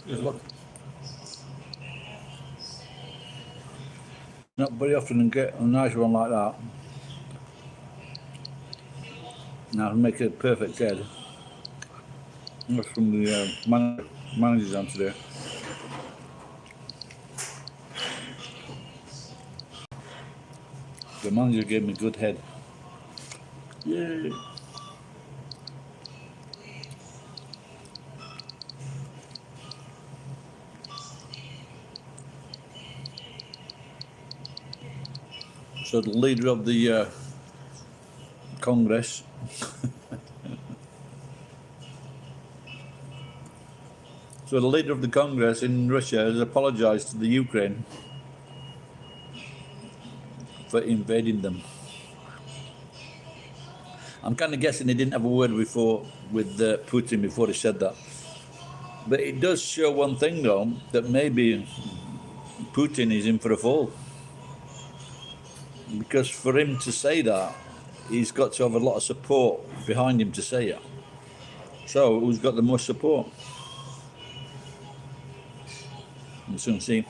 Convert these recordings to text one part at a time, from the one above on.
Just look. Not very often you get a nice one like that. Now to make it a perfect head. That's from the managers on today. The manager gave me a good head. Yay! So the leader of the Congress So the leader of the Congress in Russia has apologized to the Ukraine for invading them. I'm kind of guessing he didn't have a word before with Putin before he said that. But it does show one thing, though, that maybe Putin is in for a fall. Because for him to say that, he's got to have a lot of support behind him to say it. So who's got the most support? We'll soon see.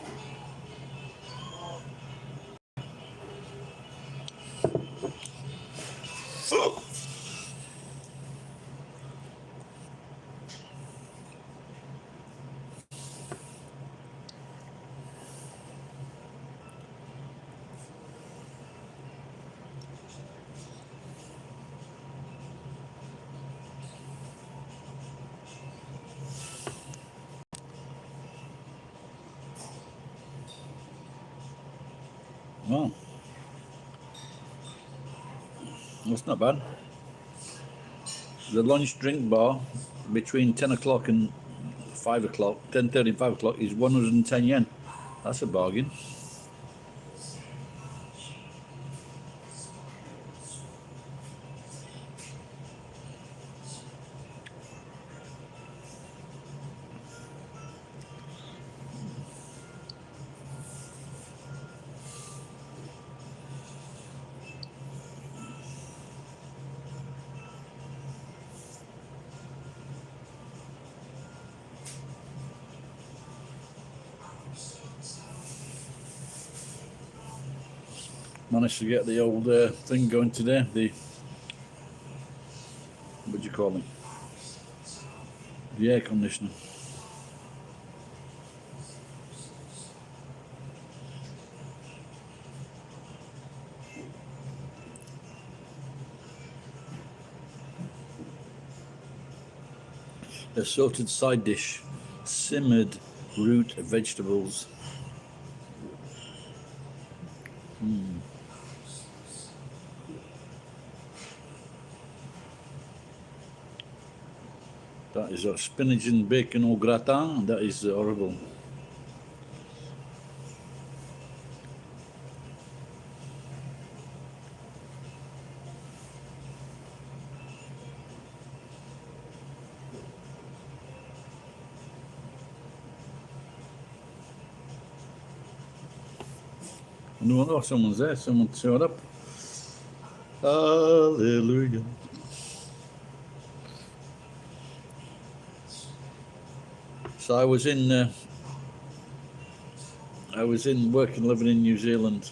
Well, that's not bad. The lunch drink bar between 10 o'clock and 5 o'clock, 10:30 and 5 o'clock is 110 yen. That's a bargain. Managed to get the old thing going today. The what do you call it? The air conditioner. Assorted side dish, simmered root vegetables. That is a spinach and bacon au gratin. That is horrible. No, someone's there. Someone showed up. Hallelujah. So I was in work and living in New Zealand,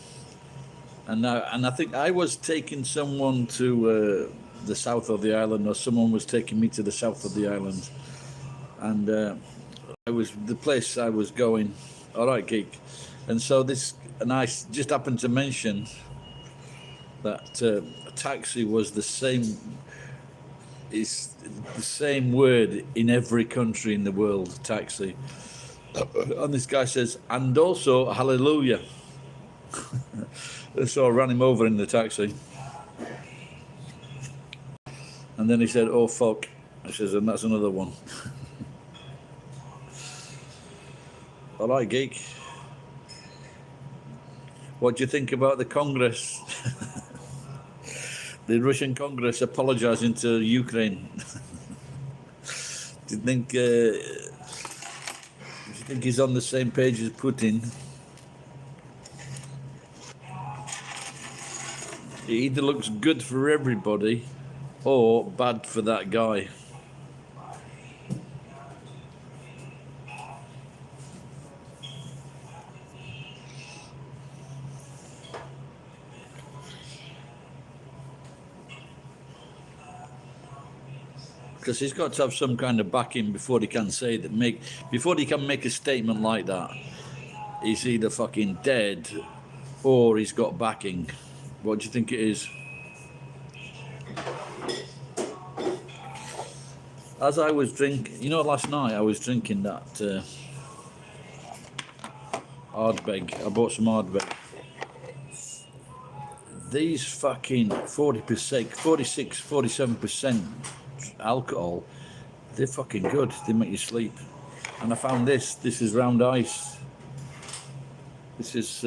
and I think I was taking someone to the south of the island, or someone was taking me to the south of the island, and the place I was going. All right, geek, and I just happened to mention that a taxi was the same. It's the same word in every country in the world, taxi. And this guy says, and also hallelujah. So I ran him over in the taxi. And then he said, oh fuck. I says, and that's another one. All right, geek. What do you think about the Congress? The Russian Congress apologizing to Ukraine. Do you think he's on the same page as Putin? It either looks good for everybody or bad for that guy. Because he's got to have some kind of backing before he can say that. Before he can make a statement like that, he's either fucking dead or he's got backing. What do you think it is? As I was drinking, last night I was drinking that Ardbeg. I bought some Ardbeg. These fucking 40%, 46, 47% alcohol, they're fucking good. They make you sleep. And I found this. This is round ice. This is,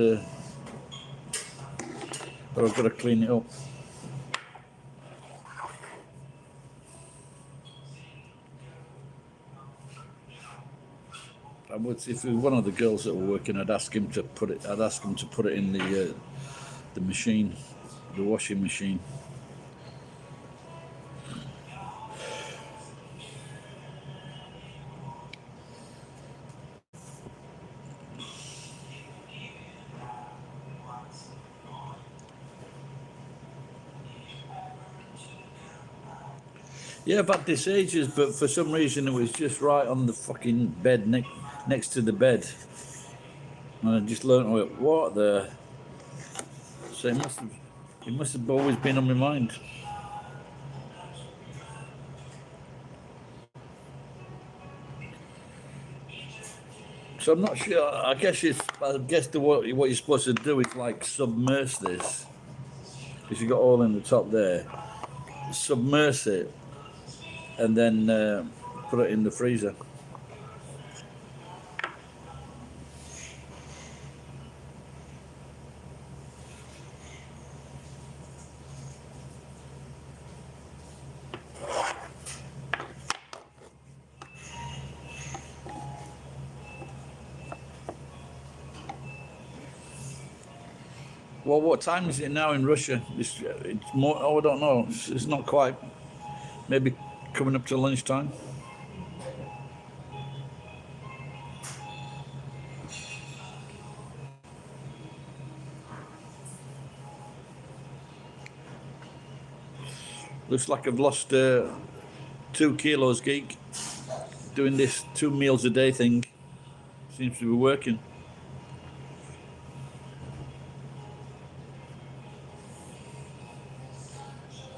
but I've got to clean it up. I would, if it was one of the girls that were working, I'd ask him to put it. I'd ask him to put it in the machine, the washing machine. Yeah, I've had this ages, but for some reason it was just right on the fucking bed, next to the bed. And I just learnt what the... So it must have always been on my mind. So I'm not sure. I guess what you're supposed to do is like submerge this. Because you got all in the top there. Submerge it. And then put it in the freezer. Well, what time is it now in Russia? It's more. Oh, I don't know. It's not quite. Maybe coming up to lunchtime. Looks like I've lost 2 kilos, geek. Doing this 2 meals a day thing seems to be working.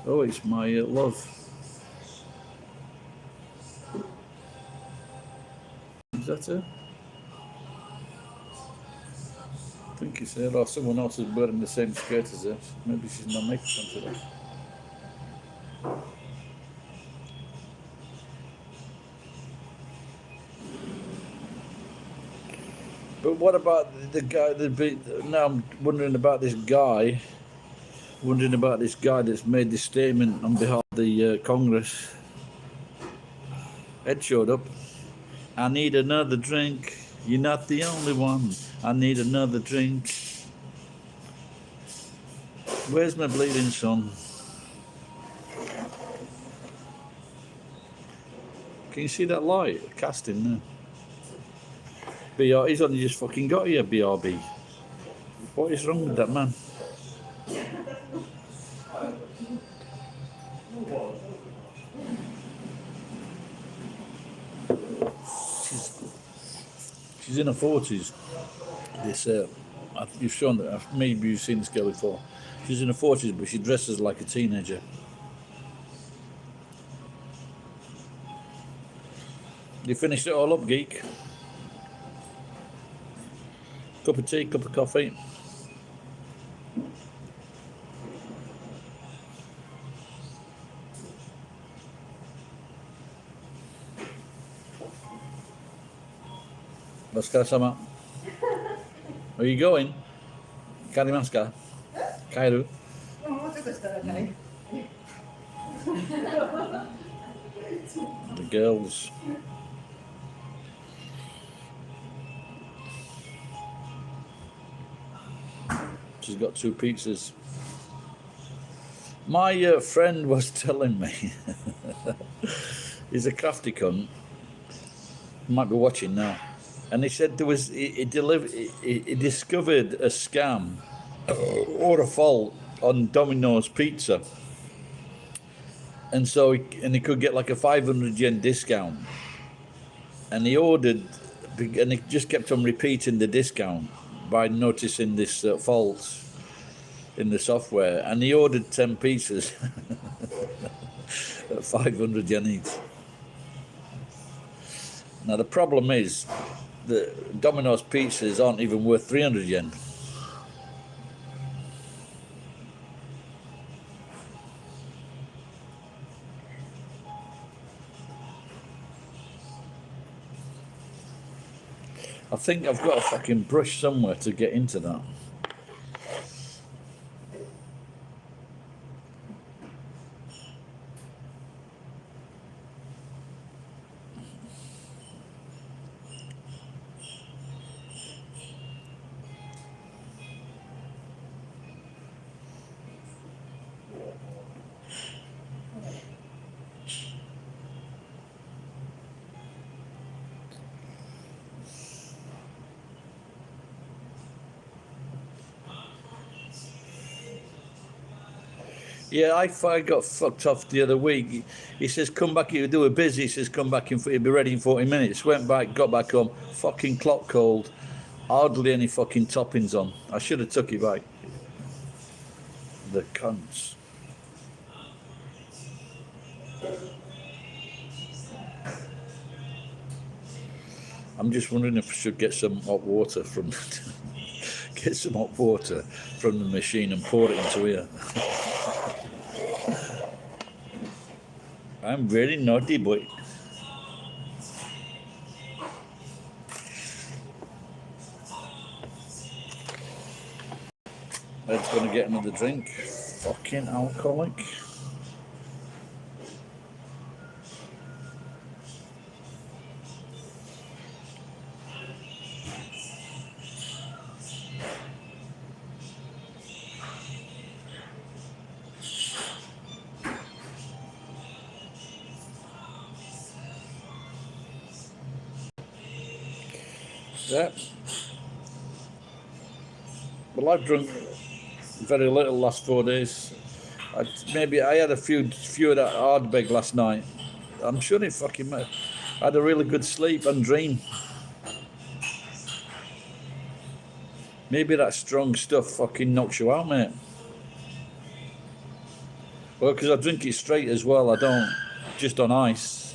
Oh, it's my love. Is that her? I think it's her, or someone else is wearing the same skirt as her. Maybe she's not making something today. But what about the guy? Now I'm wondering about this guy. Wondering about this guy that's made this statement on behalf of the Congress. Ed showed up. I need another drink. You're not the only one. I need another drink. Where's my bleeding son? Can you see that light casting there? BR, he's only just fucking got here, BRB. What is wrong with that man? She's in her 40s. This, you've shown that. Maybe you've seen this girl before. She's in her 40s, but she dresses like a teenager. You finished it all up, geek? Cup of tea, cup of coffee. Laskar sama. Are you going? Karimaska? Kairu? The girls. She's got 2 pizzas. My friend was telling me, he's a crafty cunt. He might be watching now. And he said he discovered a scam or a fault on Domino's Pizza. and so he could get like a 500 yen discount, and he ordered, and he just kept on repeating the discount by noticing this fault in the software, and he ordered 10 pieces at 500 yen each. Now the problem is that Domino's pizzas aren't even worth 300 yen. I think I've got a fucking brush somewhere to get into that. Yeah, I got fucked off the other week. He says, come back, you do a busy. He says, come back, he'll be ready in 40 minutes. Went back, got back home, fucking clock cold. Hardly any fucking toppings on. I should have took it back. The cunts. I'm just wondering if I should get some hot water from get some hot water from the machine and pour it into here. I'm very naughty boy. Ed's gonna get another drink. Fucking alcoholic. Yeah. Well, I've drunk very little last 4 days. Maybe I had a few of that Ardbeg last night. I'm sure it fucking I had a really good sleep and dream. Maybe that strong stuff fucking knocks you out, mate. Well, because I drink it straight as well. I don't just on ice.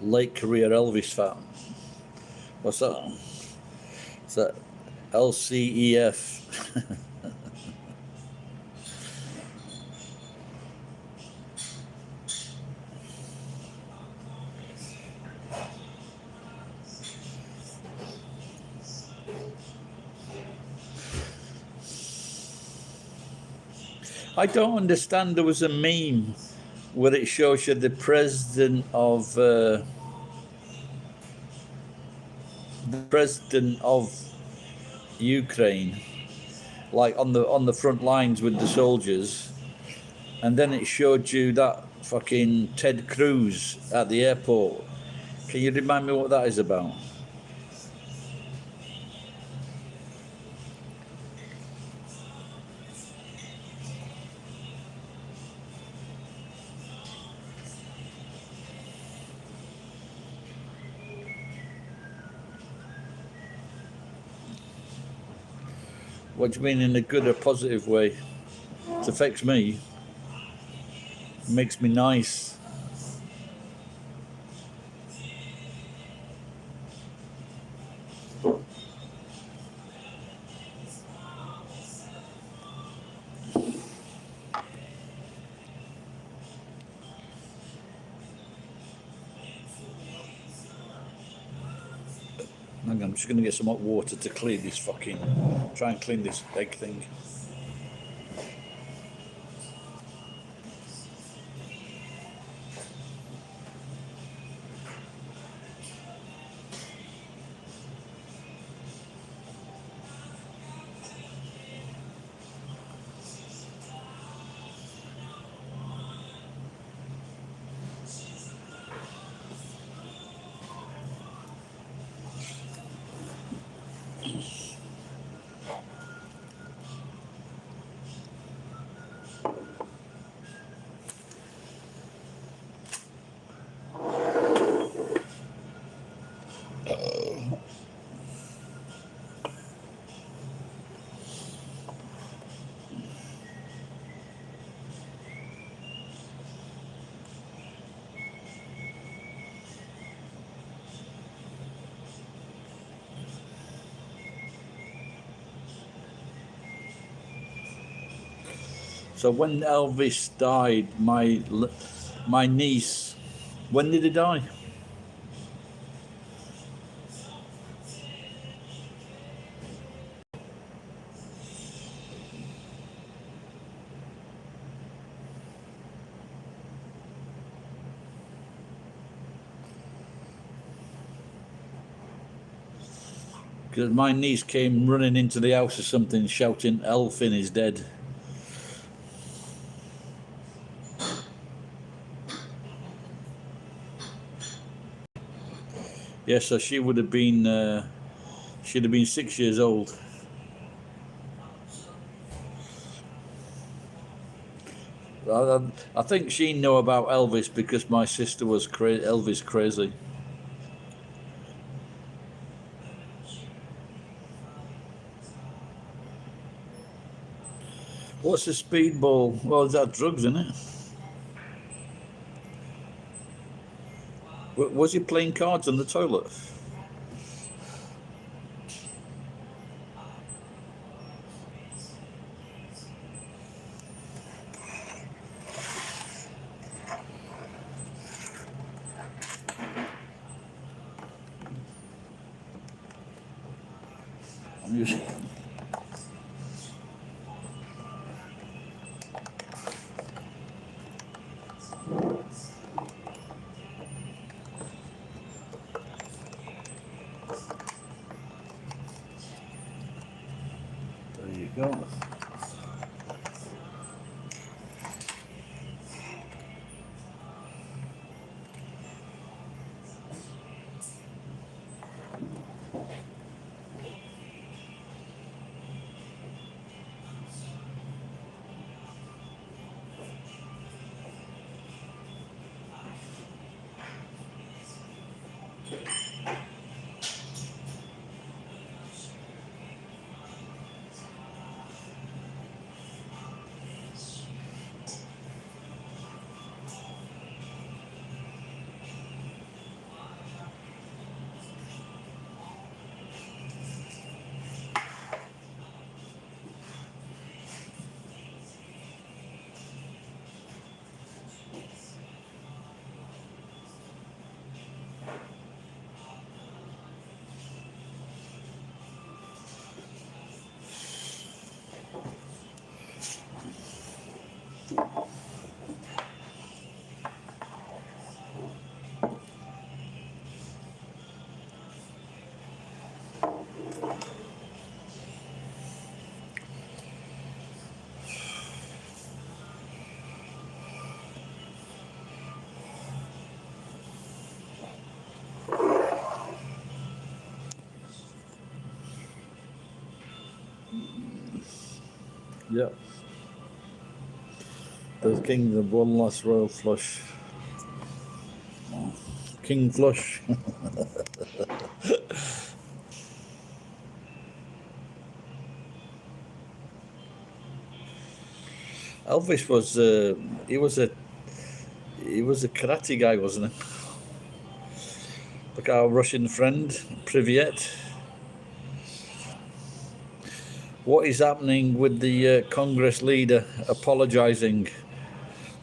Lake Career Elvis fat. What's that? Is that LCEF? I don't understand. There was a meme where it shows you the president of Ukraine, like on the front lines with the soldiers, and then it showed you that fucking Ted Cruz at the airport. Can you remind me what that is about? What do you mean, in a good or positive way? It affects me. It makes me nice. Hang on, I'm just going to get some hot water to clean this try and clean this egg thing. So when Elvis died, my niece, when did he die? Because my niece came running into the house or something, shouting, "Elfin is dead." Yeah, so she would have been, she'd have been 6 years old. I think she knew about Elvis because my sister was Elvis crazy. What's a speedball? Well, is that drugs, isn't it? Was he playing cards on the toilet? I'm using. There you go. Yeah. The king of one last royal flush. King flush. Elvis was he was a karate guy, wasn't he? Like our Russian friend, Privyet. What is happening with the Congress leader apologising?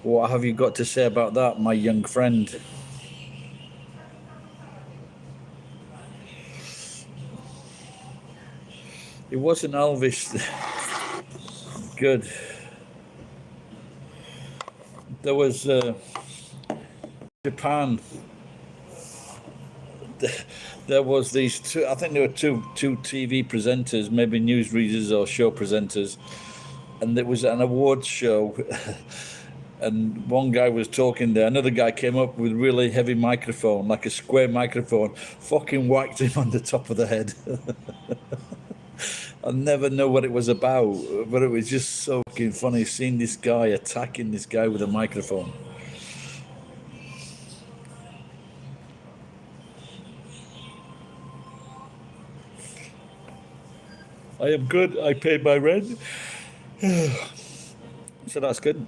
What have you got to say about that, my young friend? It wasn't Elvis. Good. There was Japan. There was these two. I think there were two TV presenters, maybe newsreaders or show presenters, and there was an awards show. And one guy was talking there. Another guy came up with a really heavy microphone, like a square microphone, fucking whacked him on the top of the head. I never know what it was about, but it was just so fucking funny seeing this guy attacking this guy with a microphone. I am good. I paid my rent. So that's good.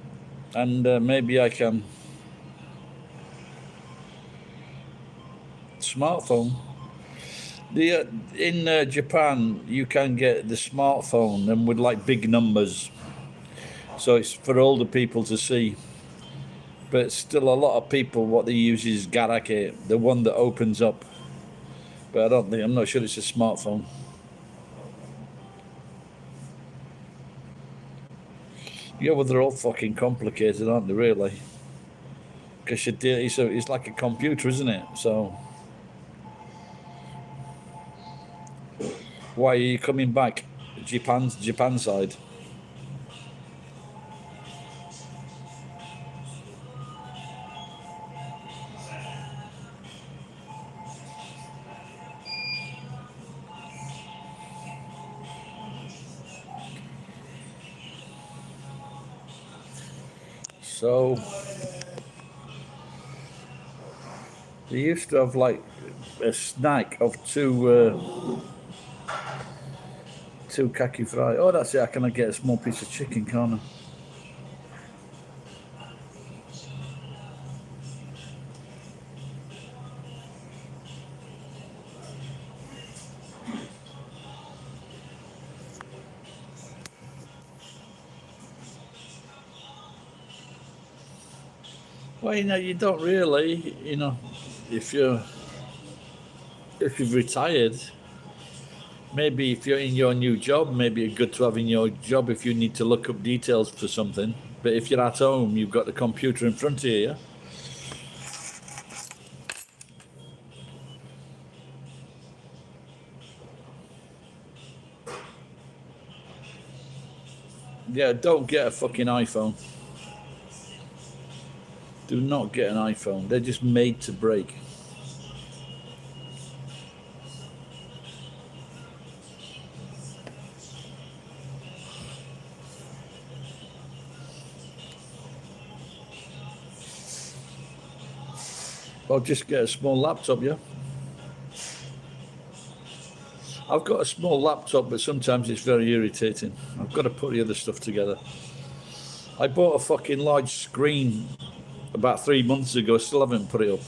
And maybe I can. Smartphone. In Japan, you can get the smartphone and with like big numbers. so it's for older people to see. But still, a lot of people what they use is Garake, the one that opens up. But I'm not sure it's a smartphone. Yeah, well, they're all fucking complicated, aren't they? Really? Because it's like a computer, isn't it? So why are you coming back? Japan side. So they used to have like a snack of two kaki fry. Oh, that's it. I can get a small piece of chicken, can't I? Well, you don't really, if you've retired, maybe if you're in your new job, maybe it's good to have in your job if you need to look up details for something. But if you're at home, you've got the computer in front of you, yeah? Yeah, don't get a fucking iPhone. Do not get an iPhone. They're just made to break. Or just get a small laptop, yeah? I've got a small laptop, but sometimes it's very irritating. I've got to put the other stuff together. I bought a fucking large screen about 3 months ago, still haven't put it up.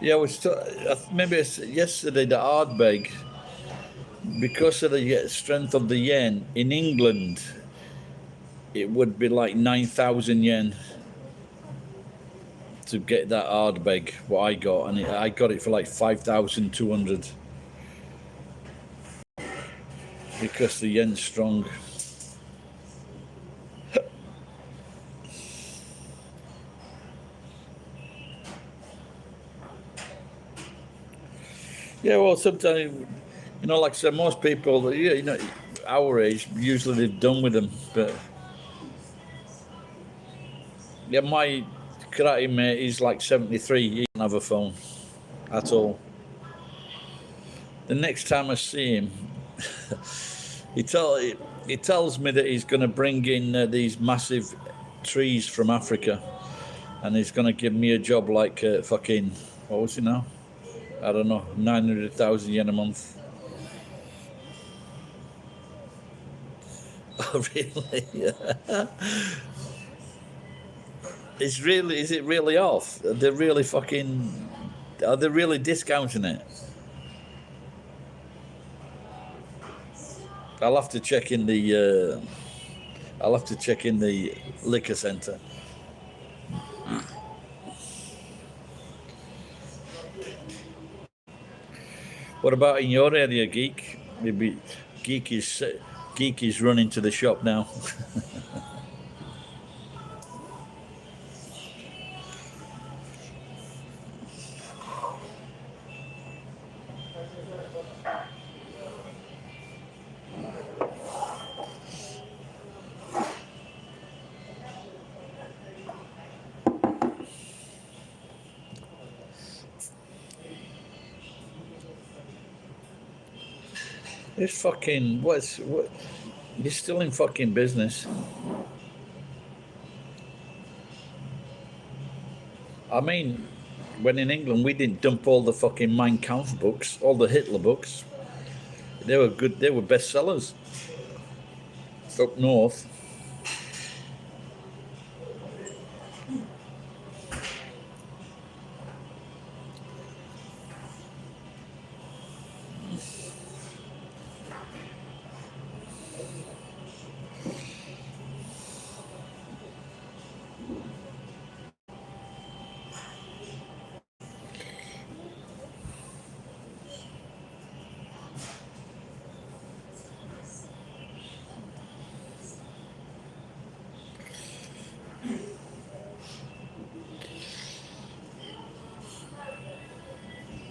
Yeah, maybe it's yesterday the Ardbeg, because of the strength of the yen in England, it would be like 9,000 yen to get that Ardbeg, what I got, and I got it for like 5,200 because the yen's strong. Yeah, well, sometimes, like I said, most people, yeah, our age, usually they're done with them. But yeah, my karate mate, he's like 73. He doesn't have a phone at all. The next time I see him, he tells me that he's going to bring in these massive trees from Africa, and he's going to give me a job like fucking, what was it now? I don't know, 900,000 yen a month. Oh, really? Yeah. Is it really off? Are they really discounting it? I'll have to check in the liquor centre. What about in your area, Geek? Maybe Geek is Geek is running to the shop now. It's fucking what? You're still in fucking business. I mean, when in England we didn't dump all the fucking Mein Kampf books, all the Hitler books. They were good. They were bestsellers up north.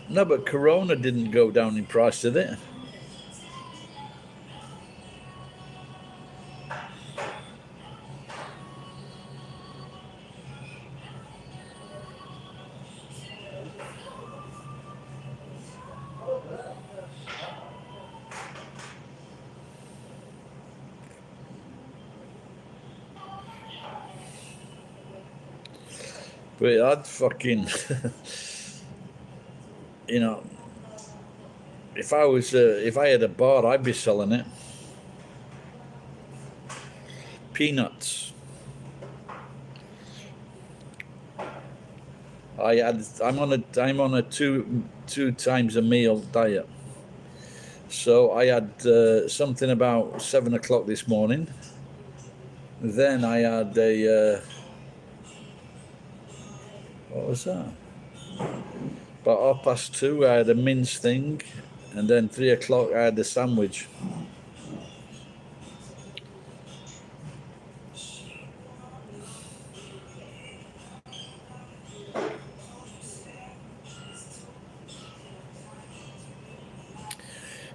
No, but Corona didn't go down in price, did it? But I'd fucking, you know, if I had a bar, I'd be selling it. Peanuts. I'm on a two times a meal diet. So I had something about 7 o'clock this morning. Then I had a what was that? About 2:30, I had a mince thing, and then 3 o'clock I had a sandwich.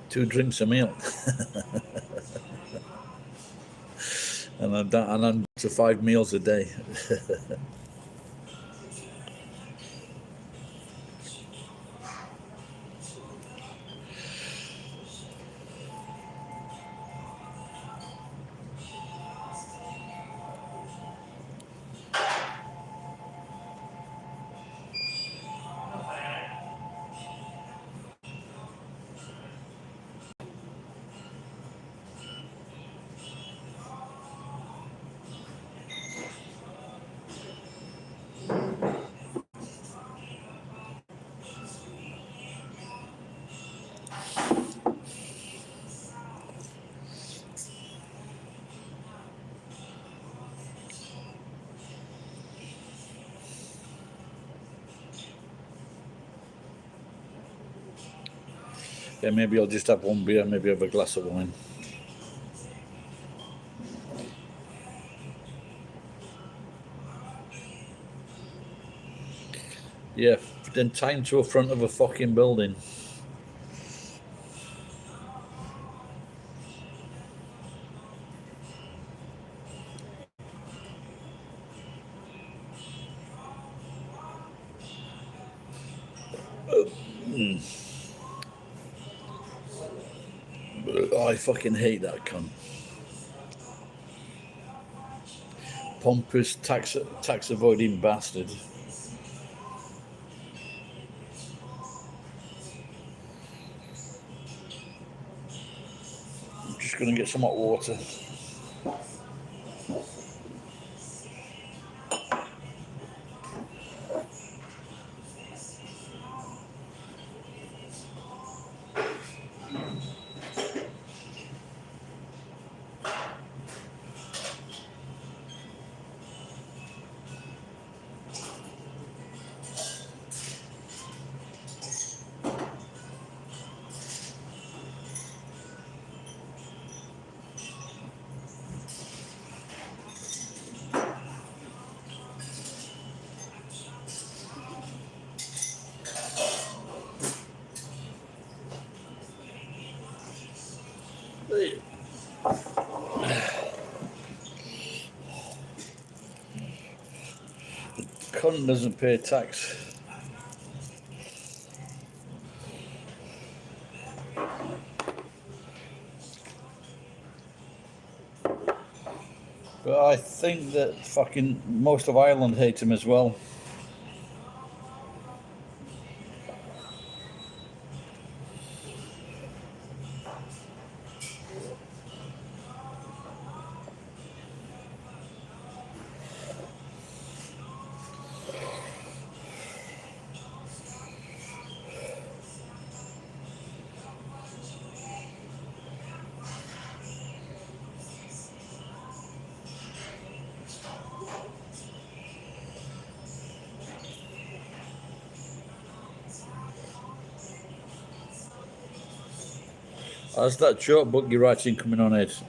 Two drinks a meal. and I'm to 5 meals a day. Yeah, maybe I'll just have one beer, maybe have a glass of wine. Yeah, then time to the front of a fucking building. I fucking hate that cunt. Pompous tax avoiding bastard. I'm just gonna get some hot water. Cunt doesn't pay tax. But I think that fucking most of Ireland hate him as well. How's that short book you're writing coming on it?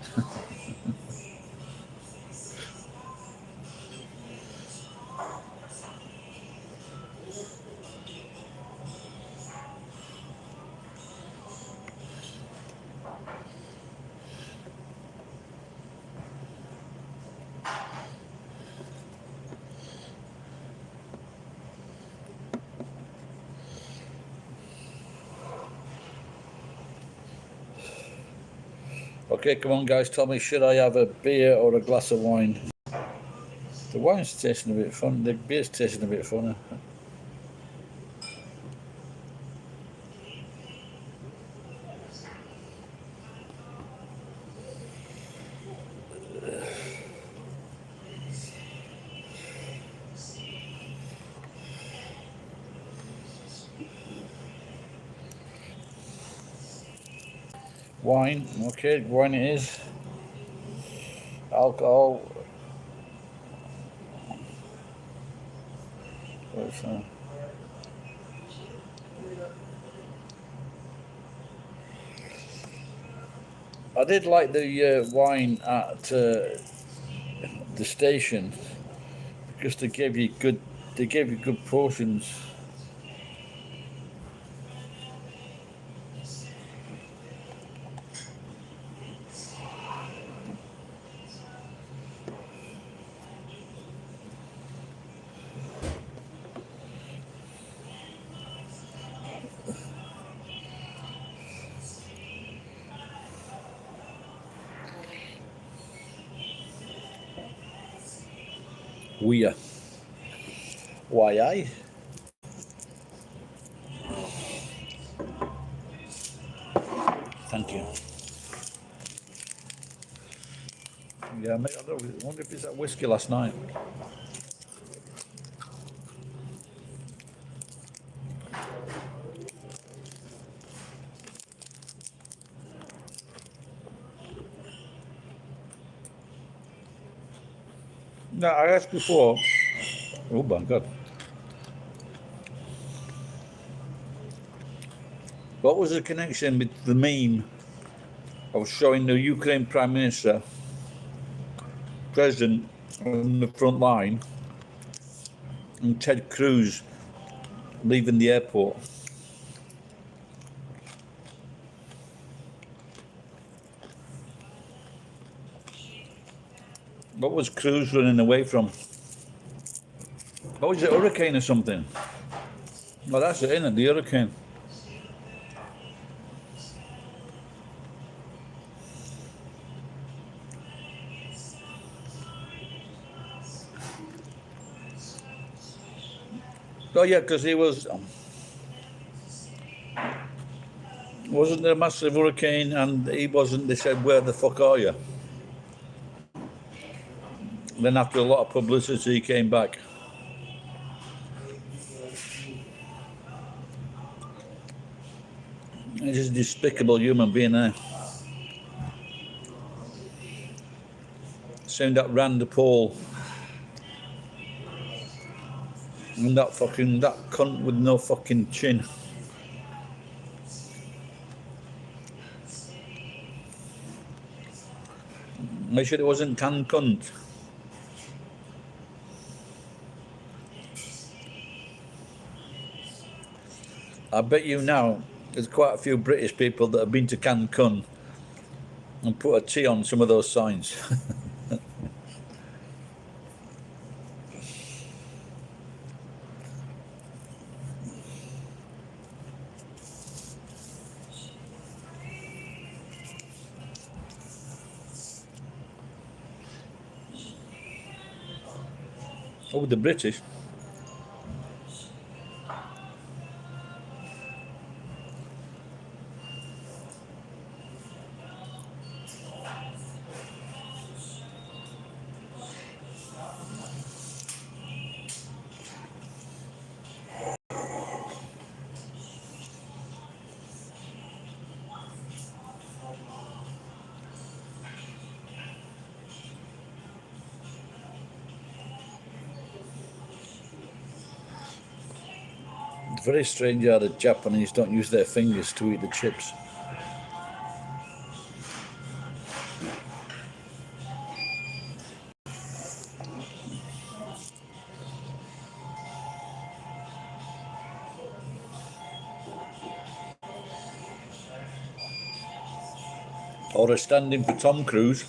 Okay, come on, guys. Tell me, should I have a beer or a glass of wine? The wine's tasting a bit fun. The beer's tasting a bit funny. Wine, okay, wine it is. Alcohol. What's that? I did like the wine at the station because they gave you good portions. We are. Why I? Thank you. Yeah, mate, I wonder if it's that whiskey last night. No, I asked before. Oh my God. What was the connection with the meme I was showing the Ukraine Prime Minister, President on the front line, and Ted Cruz leaving the airport? What was Cruz running away from? What was it, a hurricane or something? Well, that's it, isn't it? The hurricane. Oh yeah, because he wasn't there a massive hurricane and he wasn't. They said, "Where the fuck are you?" Then after a lot of publicity, he came back. He's just a despicable human being there. Same that Rand Paul. And that cunt with no fucking chin. Make sure it wasn't canned cunt. I bet you now there's quite a few British people that have been to Cancun and put a T on some of those signs. Oh, the British. It's very strange how the Japanese don't use their fingers to eat the chips. or a stand-in for Tom Cruise.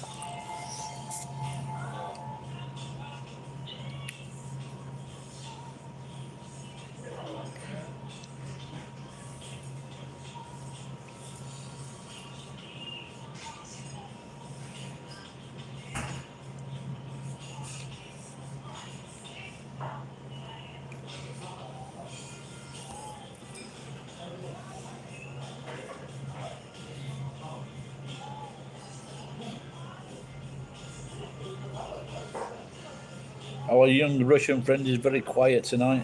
Our young Russian friend is very quiet tonight.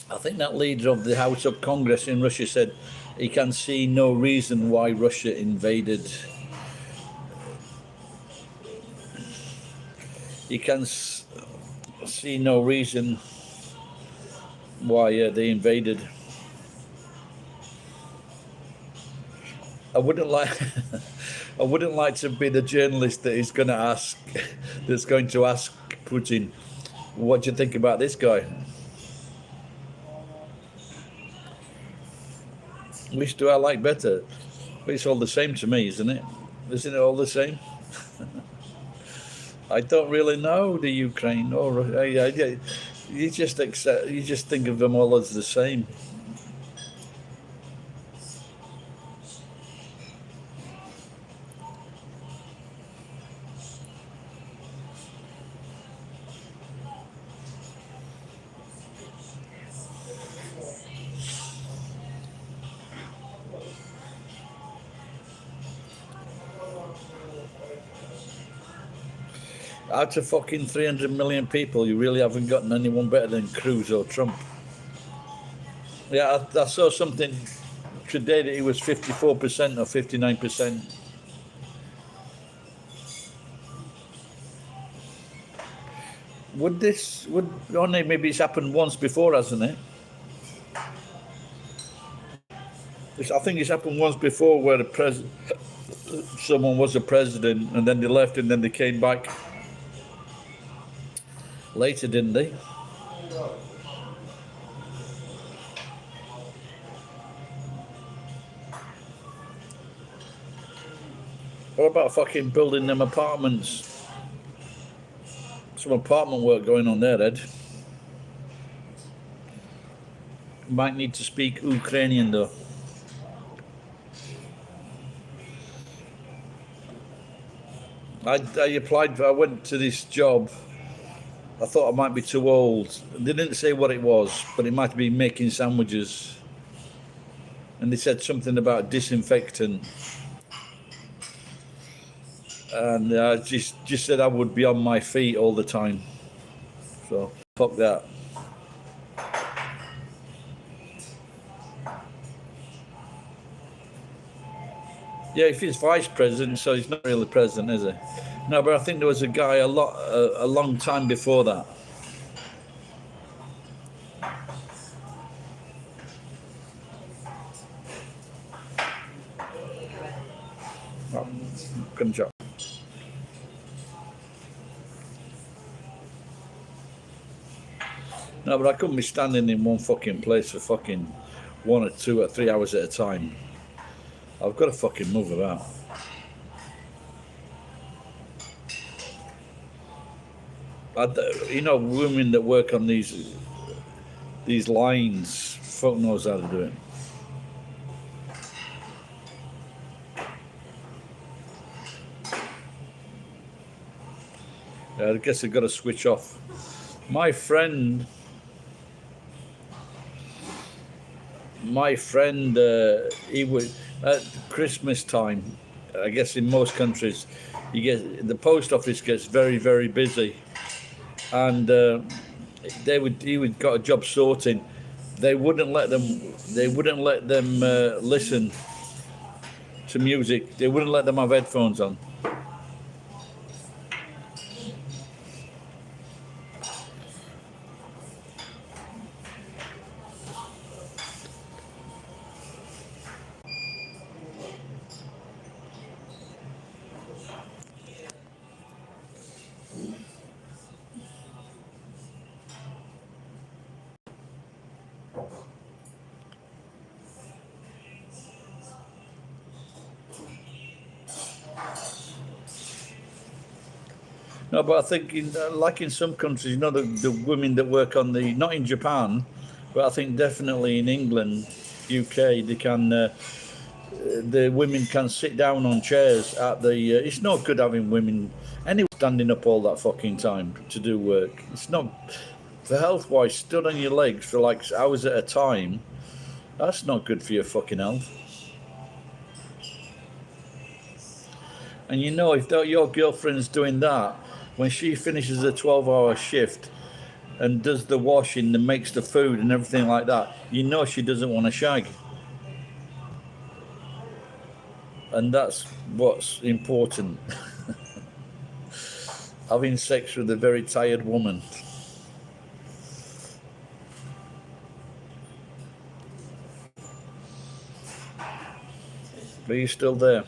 I think that leader of the House of Congress in Russia said he can see no reason why Russia invaded. He can see no reason why they invaded. I wouldn't like, I wouldn't like to be the journalist that is going to ask, that's going to ask Putin, "What do you think about this guy?" Which do I like better? It's all the same to me, isn't it? Isn't it all the same? I don't really know the Ukraine or you just accept. You just think of them all as the same. Out of fucking 300 million people, you really haven't gotten anyone better than Cruz or Trump. Yeah, I saw something today that he was 54% or 59%. Would only maybe it's happened once before, hasn't it? I think it's happened once before where someone was a president and then they left and then they came back later, didn't they? What about fucking building them apartments? Some apartment work going on there, Ed. Might need to speak Ukrainian though. I applied, I went to this job. I thought I might be too old. They didn't say what it was, but it might be making sandwiches. And they said something about disinfectant. And I just said I would be on my feet all the time. So, fuck that. Yeah, if he's vice president, so he's not really president, is he? No, but I think there was a guy a long time before that. Oh, good job. No, but I couldn't be standing in one fucking place for fucking 1 or 2 or 3 hours at a time. I've got to fucking move about. You know, women that work on these lines, fuck knows how to do it. I guess I've got to switch off. My friend, he would at Christmas time. I guess in most countries, the post office gets very, very busy, and he would got a job sorting. They wouldn't let them listen to music. They wouldn't let them have headphones on. No, but I think like in some countries, the women that work on the, not in Japan, but I think definitely in England, UK, they can. The women can sit down on chairs at the. It's not good having women anyway standing up all that fucking time to do work. It's not for health wise. Stood on your legs for like hours at a time. That's not good for your fucking health. And if your girlfriend's doing that, when she finishes a 12-hour shift and does the washing and makes the food and everything like that, she doesn't want to shag. And that's what's important. Having sex with a very tired woman. Are you still there?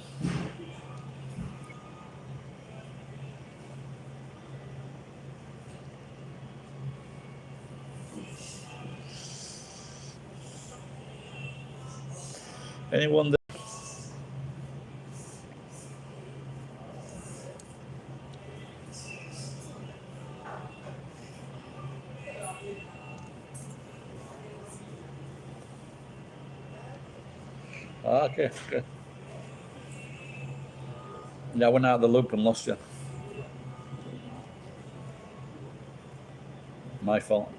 Anyone there? Okay. Yeah, I went out of the loop and lost you. My fault.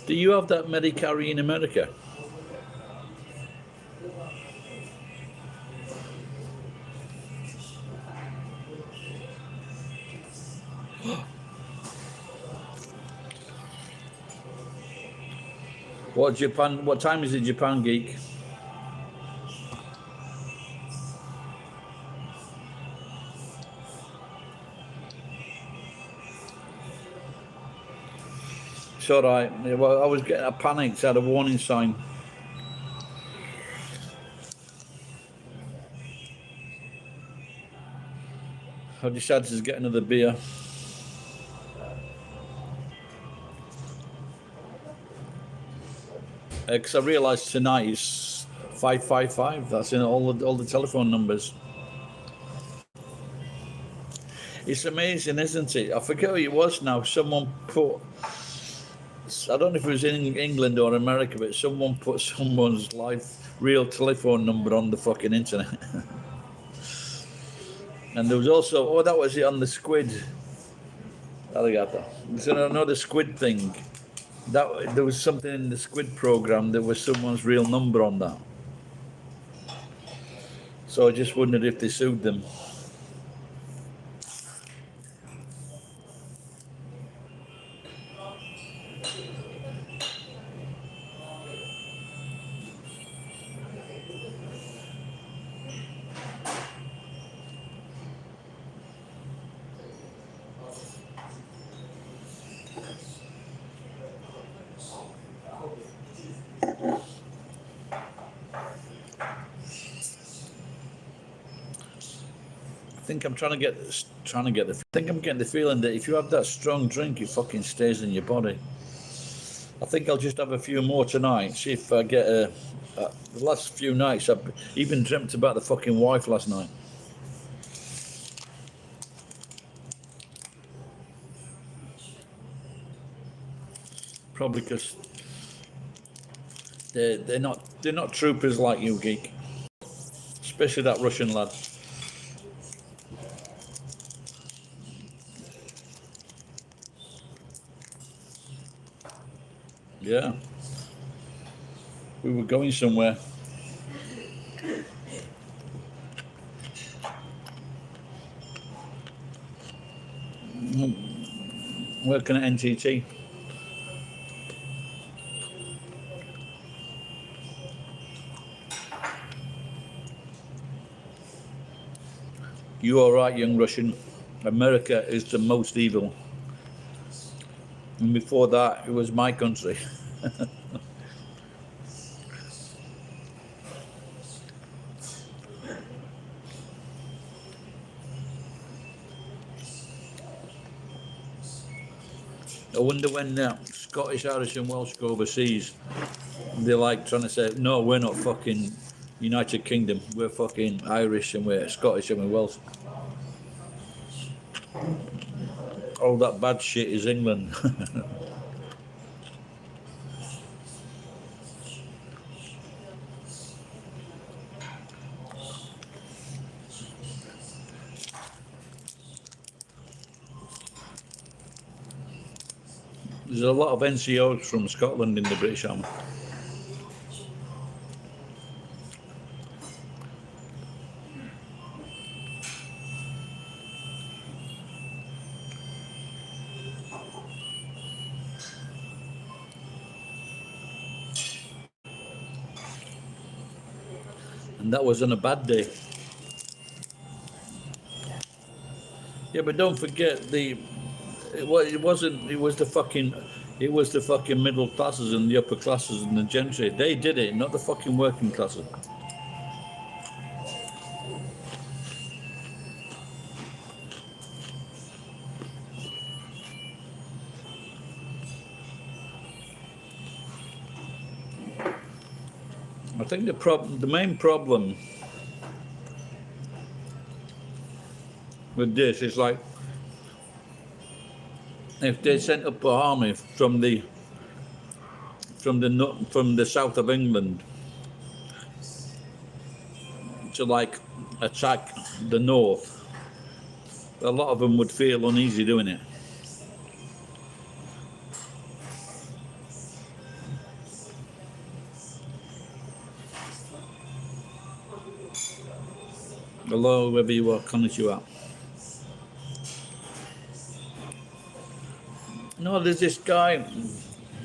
Do you have that Medicare in America? What time is it, Japan, geek? It's all right. Well, I was getting a panic. I had a warning sign. I decided to get another beer. Because I realised tonight is 555. That's in all the telephone numbers. It's amazing, isn't it? I forget who it was now. Someone put, I don't know if it was in England or America, but someone put someone's real telephone number on the fucking internet. And there was also, that was it on the squid. Alligator. There's another squid thing. There was something in the squid program. There was someone's real number on that. So I just wondered if they sued them. I think I'm getting the feeling that if you have that strong drink, it fucking stays in your body. I think I'll just have a few more tonight. See if I get the last few nights. I've even dreamt about the fucking wife last night. Probably because they're not troopers like you, geek. Especially that Russian lad. Yeah. We were going somewhere. Working at NTT. You are right, young Russian. America is the most evil. And before that, it was my country. I wonder when Scottish, Irish, and Welsh go overseas, they're like trying to say, no, we're not fucking United Kingdom. We're fucking Irish and we're Scottish and we're Welsh. All that bad shit is England. There's a lot of NCOs from Scotland in the British Army. And that was on a bad day. Yeah, but don't forget it was the fucking middle classes and the upper classes and the gentry. They did it, not the fucking working classes. I think the main problem with this is like, if they sent up an army from the south of England to like attack the north, a lot of them would feel uneasy doing it. Hello, wherever you are, konnichiwa. No, there's this guy,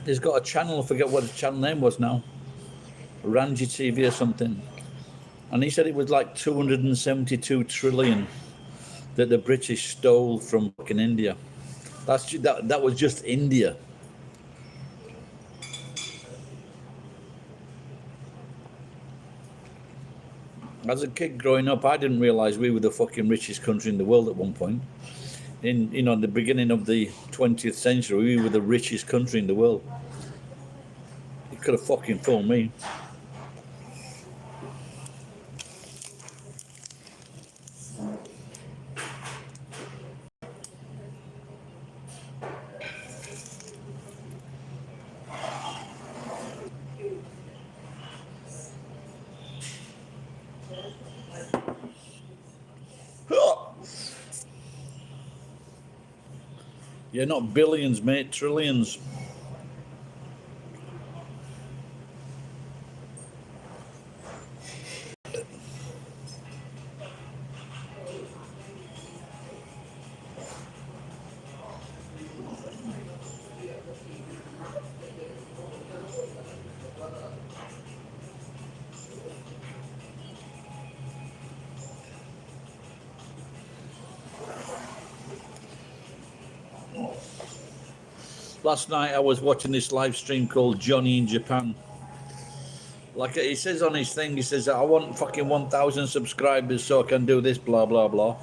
he's got a channel, I forget what the channel name was now, Ranji TV or something. And he said it was like 272 trillion that the British stole from fucking India. That was just India. As a kid growing up, I didn't realise we were the fucking richest country in the world at one point. In the beginning of the 20th century, we were the richest country in the world. You could have fucking fooled me. Yeah, not billions, mate, trillions. Last night I was watching this live stream called Johnny in Japan. Like he says on his thing, he says, I want fucking 1,000 subscribers so I can do this, blah, blah, blah.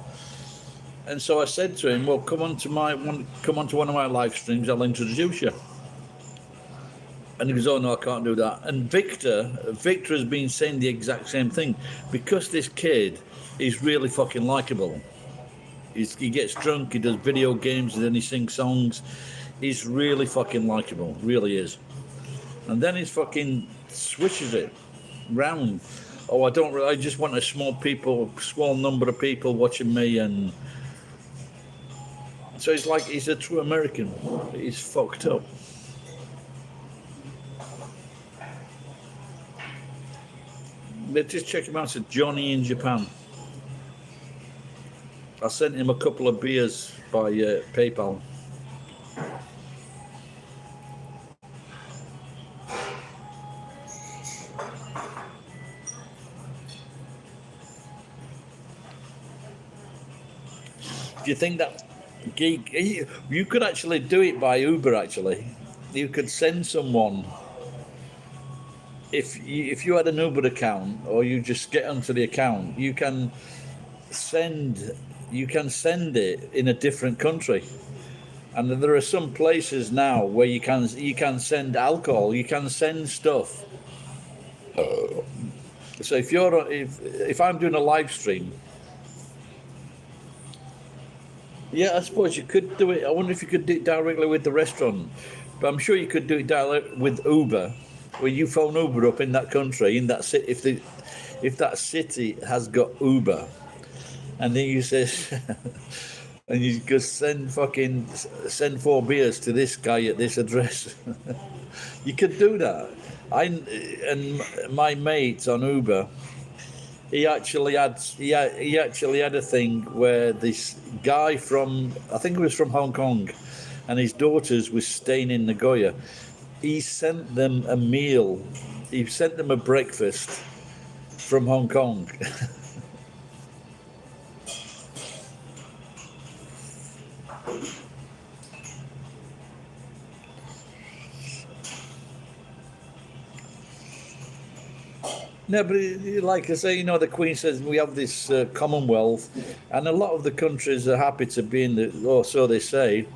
And so I said to him, well, come on to one of my live streams, I'll introduce you. And he goes, oh no, I can't do that. And Victor has been saying the exact same thing. Because this kid is really fucking likable. He gets drunk, he does video games, and then he sings songs. He's really fucking likable, really is. And then he fucking switches it round. Oh, I just want a small number of people watching me, and so it's like he's a true American. He's fucked up. But just check him out. It's Johnny in Japan. I sent him a couple of beers by PayPal. Do you think that gig, you could actually do it by Uber, actually? You could send someone, if you had an Uber account, or you just get onto the account, you can send it in a different country. And there are some places now where you can send alcohol, you can send stuff. So if I'm doing a live stream, yeah, I suppose you could do it. I wonder if you could do it directly with the restaurant, but I'm sure you could do it directly with Uber, where you phone Uber up in that country, in that city. If that city has got Uber, and then you say, and you just send 4 beers to this guy at this address. You could do that. And my mate on Uber, he actually had a thing where this guy from, I think it was from Hong Kong, and his daughters was staying in Nagoya. He sent them a meal. He sent them a breakfast from Hong Kong. No, but like I say, the Queen says we have this Commonwealth, and a lot of the countries are happy to be in the, or so they say,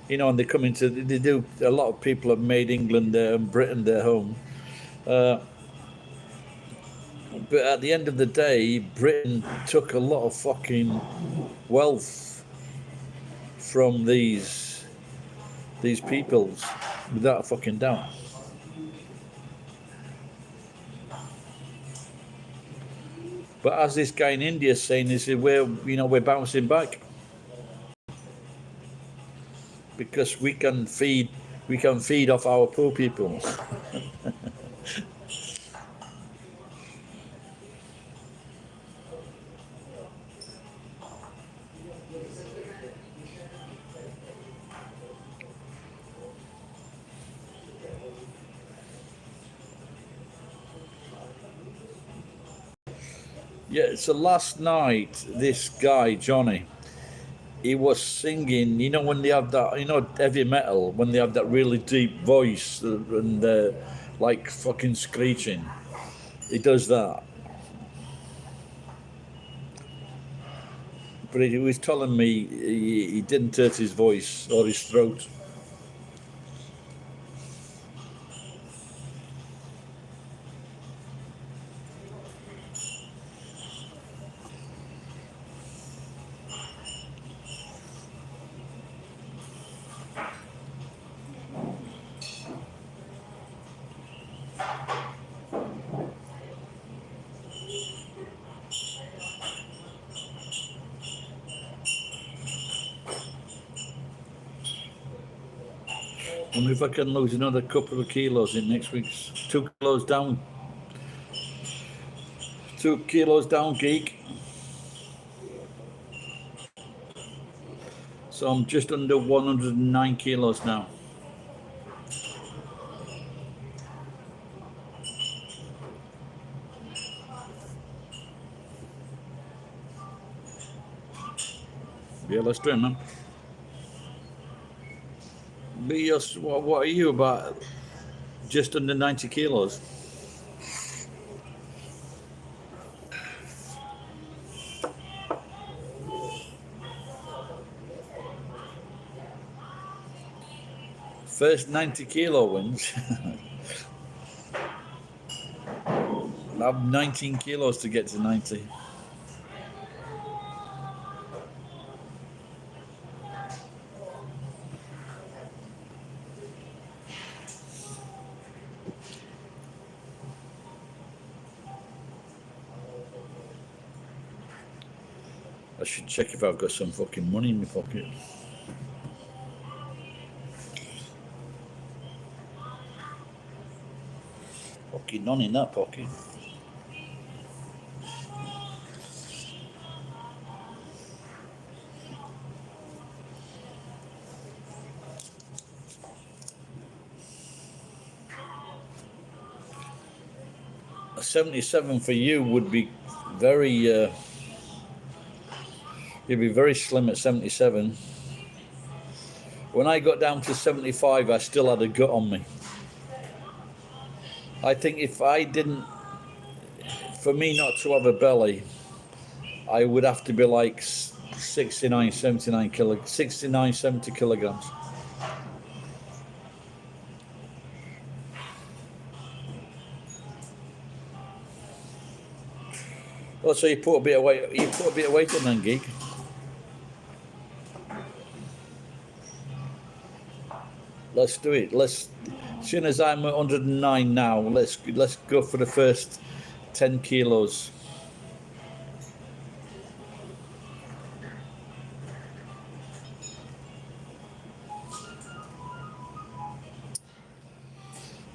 and they come into, they do, a lot of people have made England and Britain their home. But at the end of the day, Britain took a lot of fucking wealth from these peoples, without a fucking doubt. But as this guy in India is saying, is we're bouncing back because we can feed off our poor people. Yeah, so last night this guy Johnny, he was singing. When they have that, heavy metal, when they have that really deep voice and like fucking screeching. He does that. But he was telling me he didn't hurt his voice or his throat. I wonder if I can lose another couple of kilos in next week's. 2 kilos down. 2 kilos down, geek. So I'm just under 109 kilos now. Yeah, let's do it, man. But what are you, about just under 90 kilos? First 90 kilo wins. I have 19 kilos to get to 90. I should check if I've got some fucking money in my pocket. Fucking none in that pocket. A 77 for you would be very, you'd be very slim at 77. When I got down to 75, I still had a gut on me. I think if I didn't, for me not to have a belly, I would have to be like 69, 79 69, 70 kilograms. Oh, so you put a bit of weight. You put a bit of weight on then, geek. Let's do it. Let's. As soon as I'm 109 now, let's go for the first 10 kilos.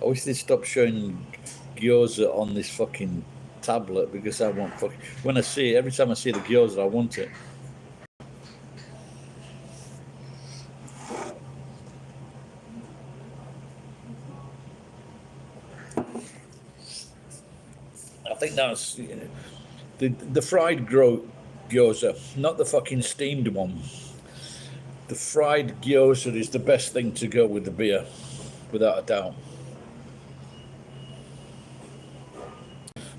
I wish they'd stop showing gyoza on this fucking tablet because I want fucking. When I see it, every time I see the gyoza, I want it. I think that's the fried gyoza, not the fucking steamed one. The fried gyoza is the best thing to go with the beer, without a doubt.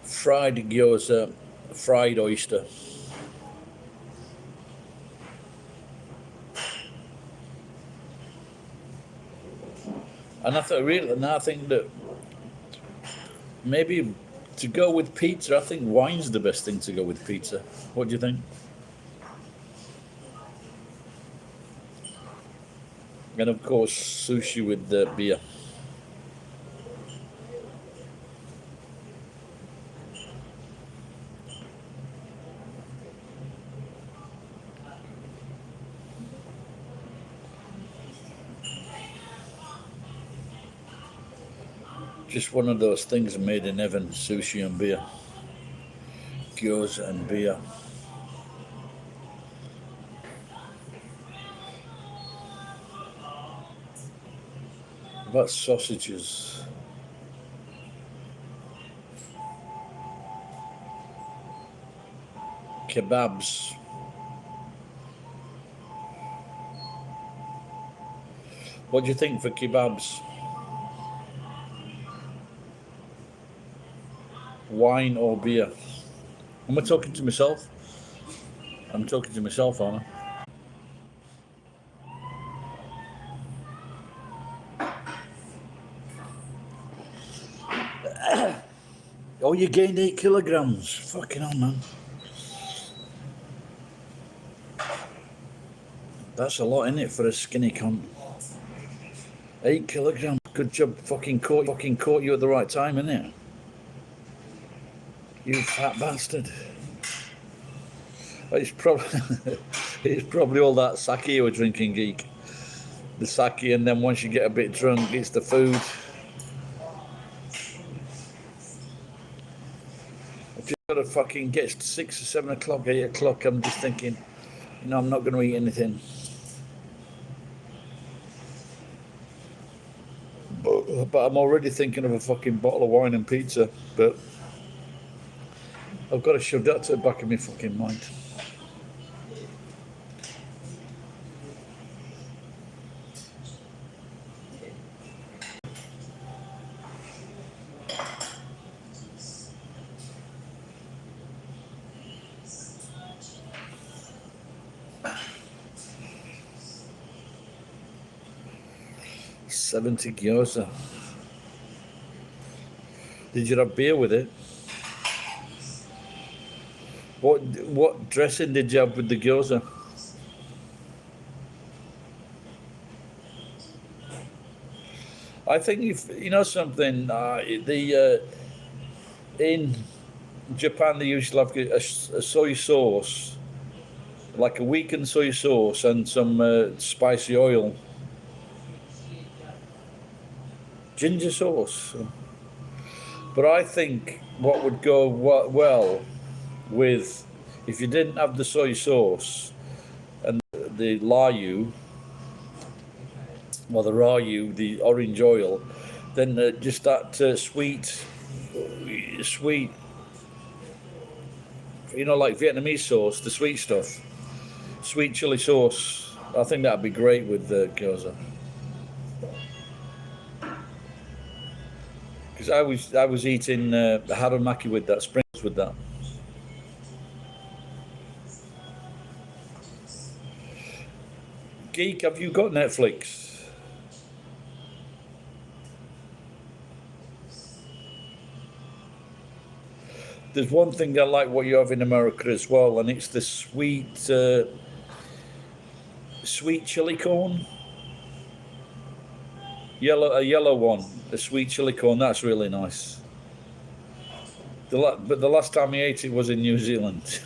Fried gyoza, fried oyster. And I think that maybe to go with pizza, I think wine's the best thing to go with pizza. What do you think? And of course, sushi with the beer. Just one of those things made in heaven, sushi and beer. Gyoza and beer. What about sausages? Kebabs. What do you think for kebabs? Wine or beer? Am I talking to myself? I'm talking to myself, aren't I? Oh, you gained 8 kilograms. Fucking hell, man. That's a lot, in it, for a skinny cunt. 8 kilograms. Good job. Fucking caught you at the right time, innit? You fat bastard. It's probably all that sake you were drinking, geek. The sake, and then once you get a bit drunk, it's the food. If you gotta fucking get 6 or 7 o'clock, 8 o'clock, I'm just thinking, I'm not going to eat anything. But I'm already thinking of a fucking bottle of wine and pizza. But I've got to shove that to the back of my fucking mind. $70 gyoza. Did you have beer with it? What dressing did you have with the gyoza? I think you know something. In Japan they usually have a soy sauce, like a weakened soy sauce and some spicy oil, ginger sauce. But I think what would go well with, if you didn't have the soy sauce and the rayu, or the rayu, the orange oil, then just that sweet, like Vietnamese sauce, the sweet stuff, sweet chili sauce. I think that'd be great with the gyoza. Because I was eating the haramaki with that, sprinkles with that. Geek, have you got Netflix? There's one thing I like what you have in America as well, and it's the sweet chili corn, a yellow one, a sweet chili corn. That's really nice. But the last time I ate it was in New Zealand.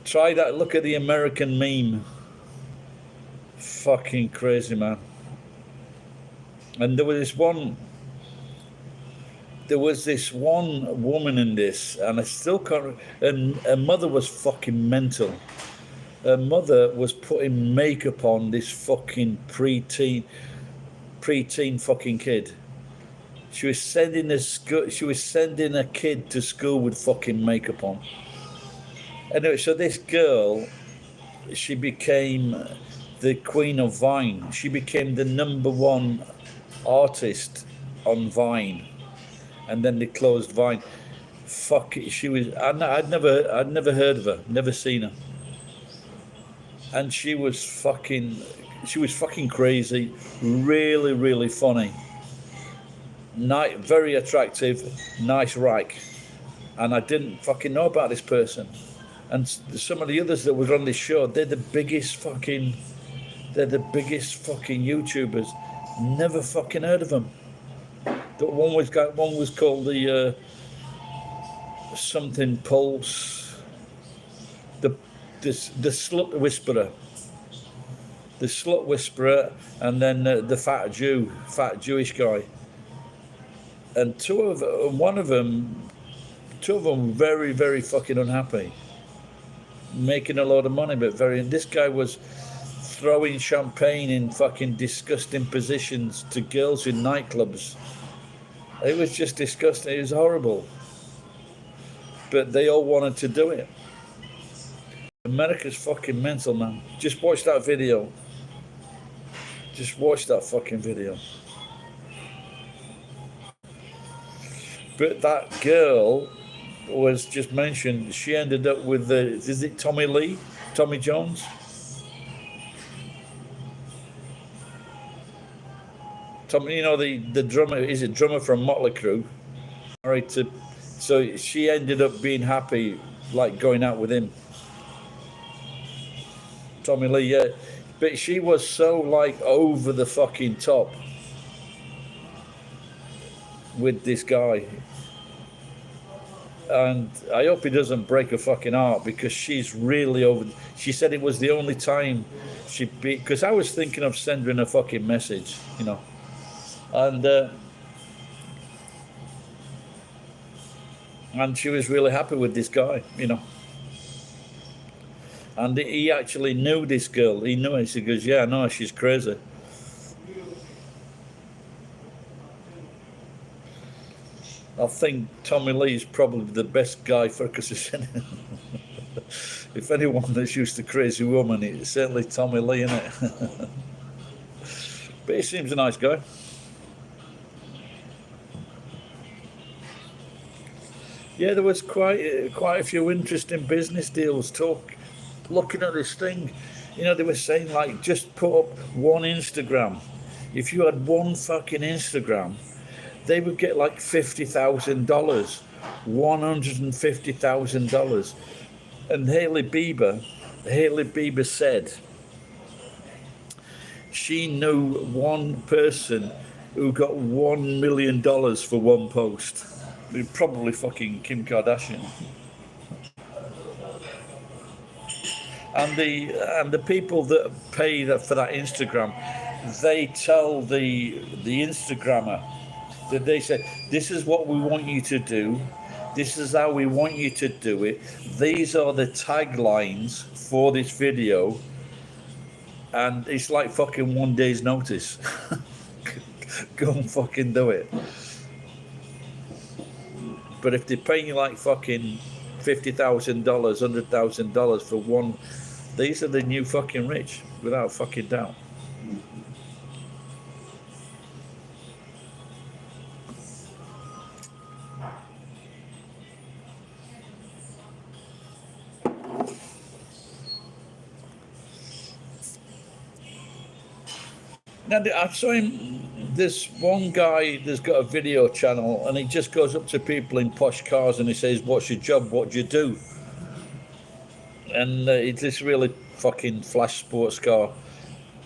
Try that. Look at the American meme. Fucking crazy, man. And there was this one woman in this, and I still can't. And her mother was fucking mental. Her mother was putting makeup on this fucking preteen fucking kid. She was sending a kid to school with fucking makeup on. Anyway, so this girl, she became the queen of Vine. She became the #1 artist on Vine, and then they closed Vine. Fuck it, she was. I'd never heard of her, never seen her, and she was fucking crazy, really, really funny, very attractive, nice rack, and I didn't fucking know about this person. And some of the others that were on this show, they're the biggest fucking YouTubers. Never fucking heard of them. One was called the something Pulse, the Slut Whisperer, and then the fat Jewish guy, and two of them very, very fucking unhappy, making a lot of money, but this guy was throwing champagne in fucking disgusting positions to girls in nightclubs. It was just disgusting. It was horrible. But they all wanted to do it. America's fucking mental, man. Just watch that video. Just watch that fucking video. But that girl was just mentioned. She ended up with is it Tommy Jones? Tommy, you know the drummer. Is it drummer from Motley Crue? All right, so she ended up being happy, like going out with him. Tommy Lee, yeah. But she was so like over the fucking top with this guy. And I hope he doesn't break her fucking heart, because she's really over. She said it was the only time because I was thinking of sending a fucking message, you know. And she was really happy with this guy, you know. And he actually knew this girl. He knew her. He goes, yeah, I know, she's crazy. I think Tommy Lee's probably the best guy for, because if anyone that's used to crazy woman, it's certainly Tommy Lee, isn't it? But he seems a nice guy. Yeah, there was quite a few interesting business deals. Looking at this thing, you know, they were saying like just put up one Instagram. If you had one fucking Instagram, they would get like $50,000, $150,000. And Hailey Bieber said she knew one person who got $1 million for one post. Probably fucking Kim Kardashian. And the people that pay for that Instagram, they tell the Instagrammer that they say, this is what we want you to do, this is how we want you to do it, these are the taglines for this video, and it's like fucking 1 day's notice. Go and fucking do it. But if they're paying you like fucking $50,000, $100,000 for one, these are the new fucking rich, without fucking doubt. Now I saw him. This one guy that's got a video channel, and he just goes up to people in posh cars and he says, "What's your job? What do you do?" And it's this really fucking flash sports car,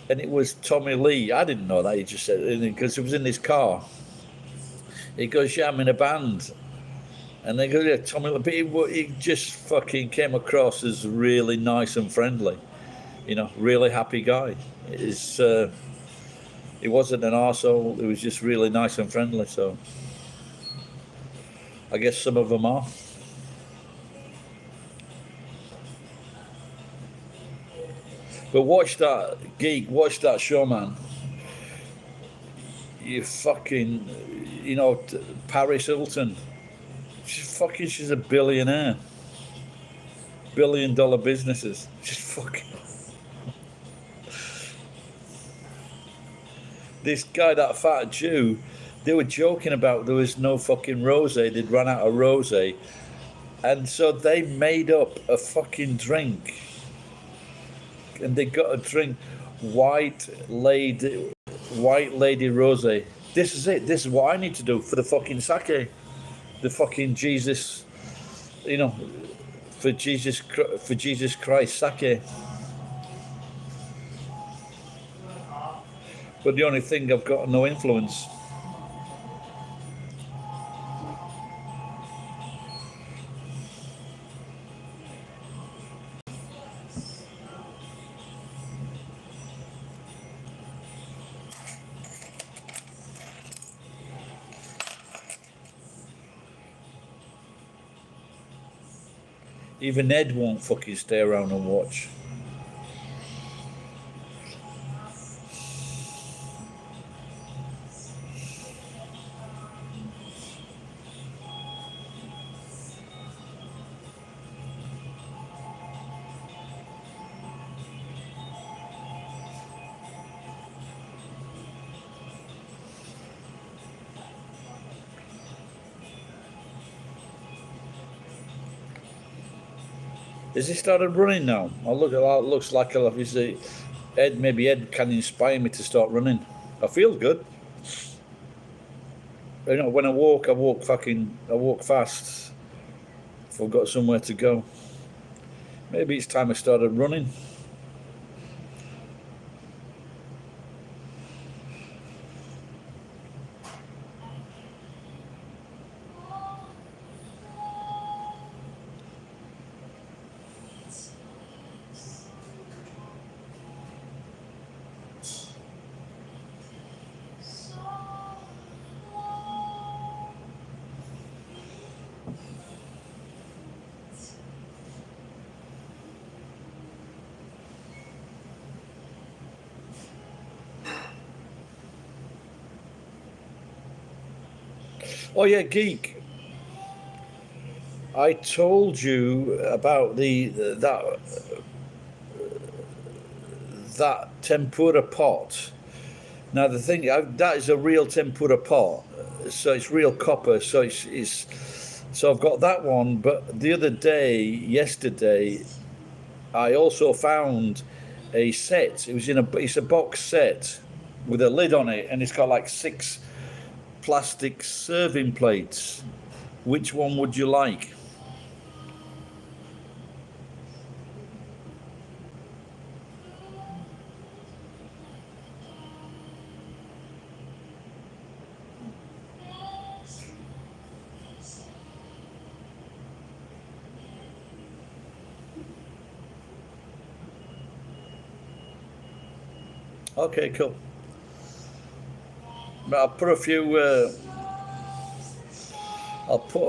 and it was Tommy Lee. I didn't know that. He just said because it was in his car. He goes, "Yeah, I'm in a band." And they go, "Yeah, Tommy Lee." But he just fucking came across as really nice and friendly. Really happy guy. He wasn't an arsehole. He was just really nice and friendly. So I guess some of them are. But watch that, geek. Watch that show, man. You fucking, Paris Hilton. She's a billionaire. $1 billion businesses. Just fucking. This guy, that fat Jew, they were joking about there was no fucking rosé. They'd run out of rosé. And so they made up a fucking drink. And they got a drink, white lady rosé. This is it. This is what I need to do for the fucking sake. The fucking Jesus, for Jesus Christ sake. But the only thing, I've got no influence. Even Ed won't fucking stay around and watch. Has he started running now? Oh, look, it looks like obviously maybe Ed can inspire me to start running. I feel good. When I walk fast. If I've got somewhere to go. Maybe it's time I started running. Oh yeah, geek. I told you about that tempura pot. Now the thing that is a real tempura pot, so it's real copper. So so I've got that one. But the other day, yesterday, I also found a set. It's a box set with a lid on it, and it's got like 6 plastic serving plates. Which one would you like? Okay, cool. But I'll put a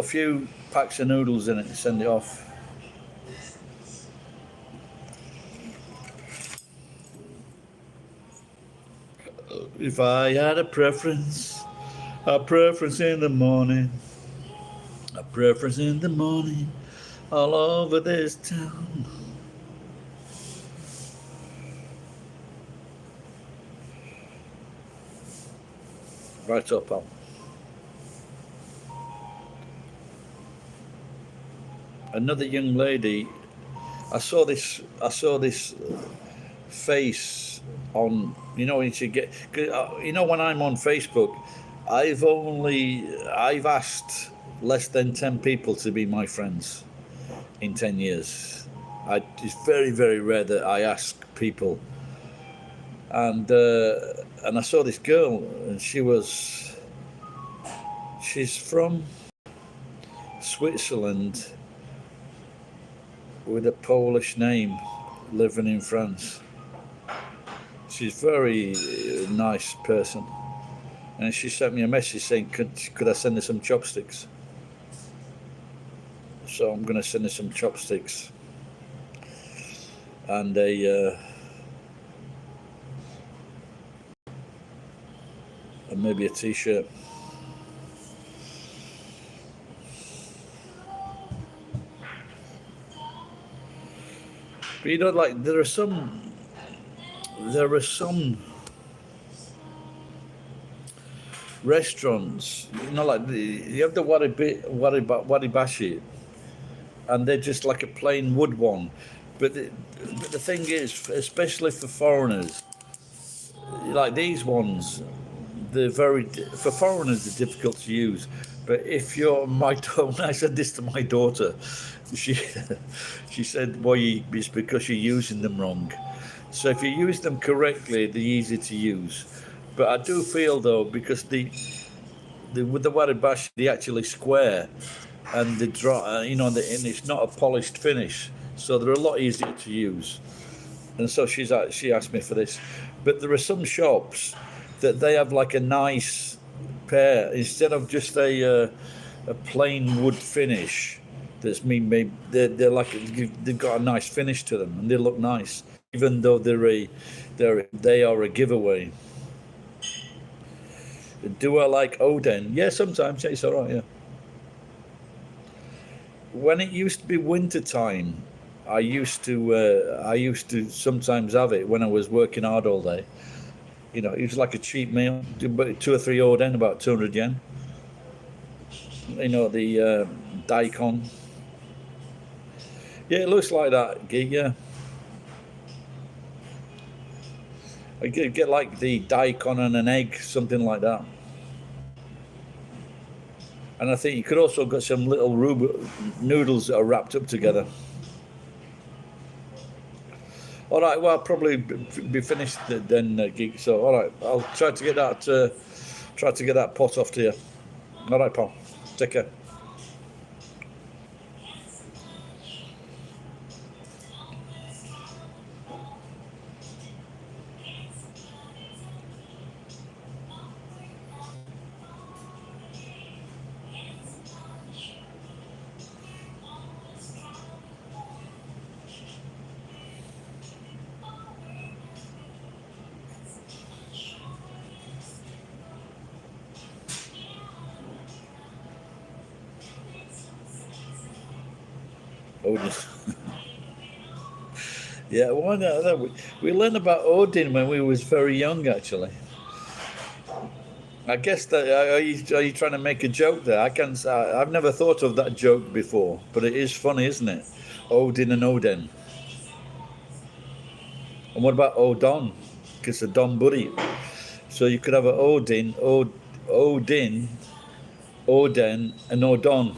few packs of noodles in it and send it off. If I had a preference in the morning, a preference in the morning, all over this town. Right up, pal. Another young lady. I saw this face on, you should get, when I'm on Facebook, I've asked less than 10 people to be my friends in 10 years. It's very, very rare that I ask people. And I saw this girl, and she's from Switzerland with a Polish name, living in France. She's a very nice person. And she sent me a message saying, could I send her some chopsticks? So I'm going to send her some chopsticks and maybe a t-shirt. But like there are some restaurants, like you have the waribashi, and they're just like a plain wood one. But the thing is, especially for foreigners, like these ones, for foreigners they're difficult to use. But if you're when I said this to my daughter, she said, "Well, it's because you're using them wrong." So if you use them correctly, they're easy to use. But I do feel though, because with the waribashi, they actually square, and they dry, and it's not a polished finish, so they're a lot easier to use. And so she asked me for this. But there are some shops that they have like a nice pair instead of just a plain wood finish. That's maybe they're like they've got a nice finish to them and they look nice, even though they are a giveaway. Do I like Oden? Yeah, sometimes it's all right. Yeah. When it used to be winter time, I used to sometimes have it when I was working hard all day. It was like a cheap meal, 2 or 3 Oden, about 200 yen. The daikon. Yeah, it looks like that gig. Yeah, I get like the daikon and an egg, something like that. And I think you could also get some little noodles that are wrapped up together. All right, well, I'll probably be finished then, gig. So, all right, I'll try to get that pot off to you. All right, pal. Take care. Odin. Yeah, why not? We learned about Odin when we was very young, actually. I guess that are you trying to make a joke there? I've never thought of that joke before, but it is funny, isn't it? Odin and Odin. And what about Odon? Because a Don Buddy. So you could have a Odin, Odin, and Odon.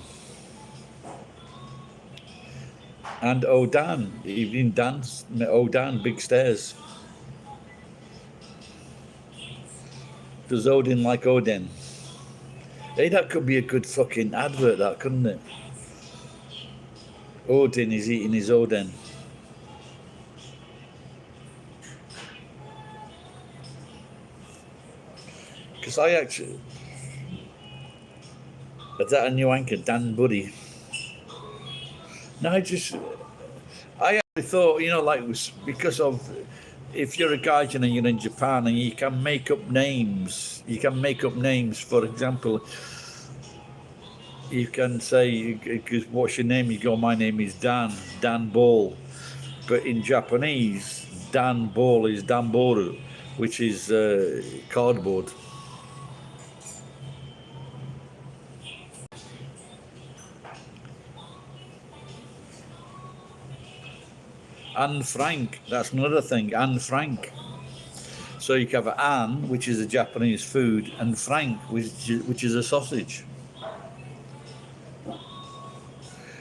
And Odan, even dance, Odan, big stairs. Does Odin like Odin? Hey, that could be a good fucking advert, that, couldn't it? Odin is eating his Odin. Because I actually... Is that a new anchor, Dan Buddy? No, I actually thought, like, because of... If you're a gaijin and you're in Japan and you can make up names, for example, you can say, what's your name? You go, my name is Dan Ball. But in Japanese, Dan Ball is Danboru, which is cardboard. Anne Frank, that's another thing, Anne Frank. So you can have an, which is a Japanese food, and frank, which is a sausage.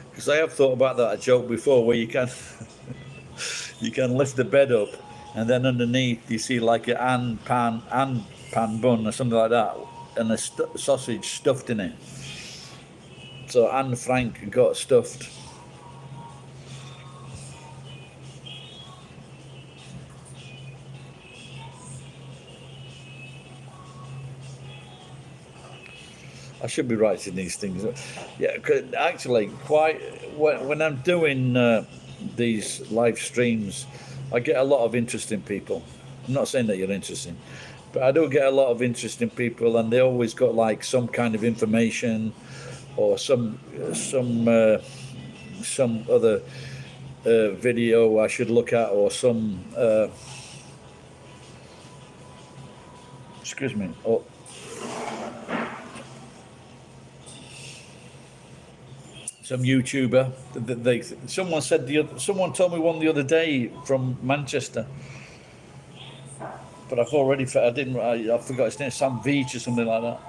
Because I have thought about that joke before, where you can you can lift the bed up, and then underneath you see like an pan bun or something like that, and a sausage stuffed in it. So Anne Frank got stuffed. I should be writing these things. Yeah, actually, quite when I'm doing these live streams, I get a lot of interesting people. I'm not saying that you're interesting, but I do get a lot of interesting people, and they always got like some kind of information or some other video I should look at, or some excuse me, or some YouTuber. Someone said someone told me one the other day from Manchester, but I've already I forgot his name, Sam Veach or something like that.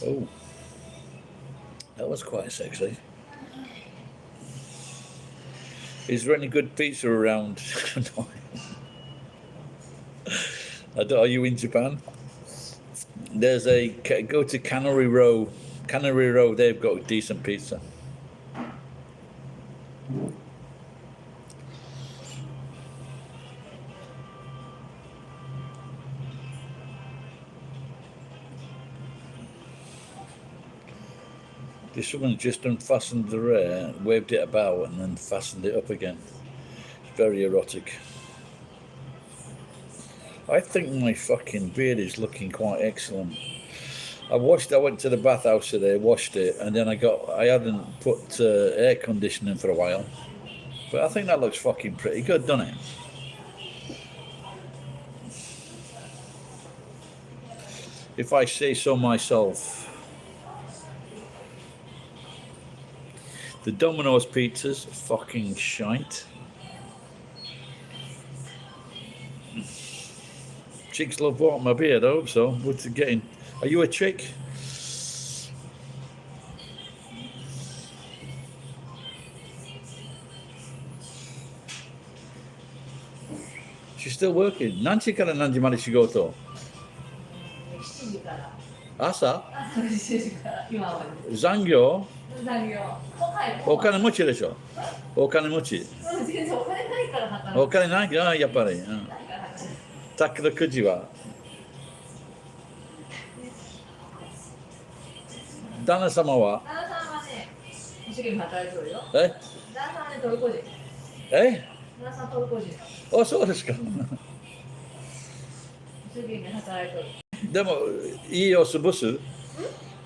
Oh, that was quite sexy. Is there any good pizza around? No. Are you in Japan? There's go to Cannery Row. Cannery Row, they've got decent pizza. This woman just unfastened the rail, waved it about, and then fastened it up again. It's very erotic. I think my fucking beard is looking quite excellent. I went to the bathhouse today, washed it, and then I hadn't put air conditioning for a while. But I think that looks fucking pretty good, doesn't it? If I say so myself. The Domino's pizzas, fucking shite. Chicks love what? My beard, I hope so. What's it getting? Are you a chick? She's still working. 何時から何時まで仕事? 7時から。朝? 7時から今は。残業? 残業。お金持ちでしょ? お金持ち。全然お金ないから働く。お金ないか、やっぱり。たっくら9時は。旦那様は？旦那さんはね、一生懸命働いてるよ。え？旦那さんはね、トルコ人。え？旦那さんトルコ人。あ、そうですか。一生懸命働いてる。でも家を潰す？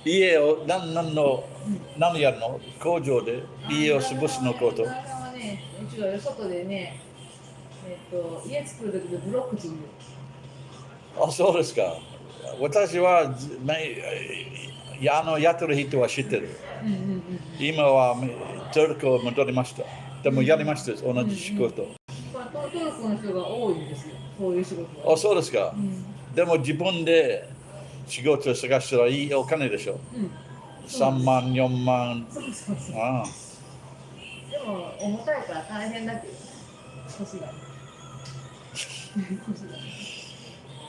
家を何やるの？工場で家を潰すのこと？旦那さんはね、うちは外でね、家作る時でブロック作る。あ、そうですか。私はやってる人は知ってる。今はトルコ戻りました。でもやりました、同じ仕事。トルコの人が多いんですよ、そういう仕事は。あ、そうですか。でも自分で仕事を探したらいいお金でしょ。3万、4万。そうそうそう。ああ。でも重たいから大変だけど、腰が。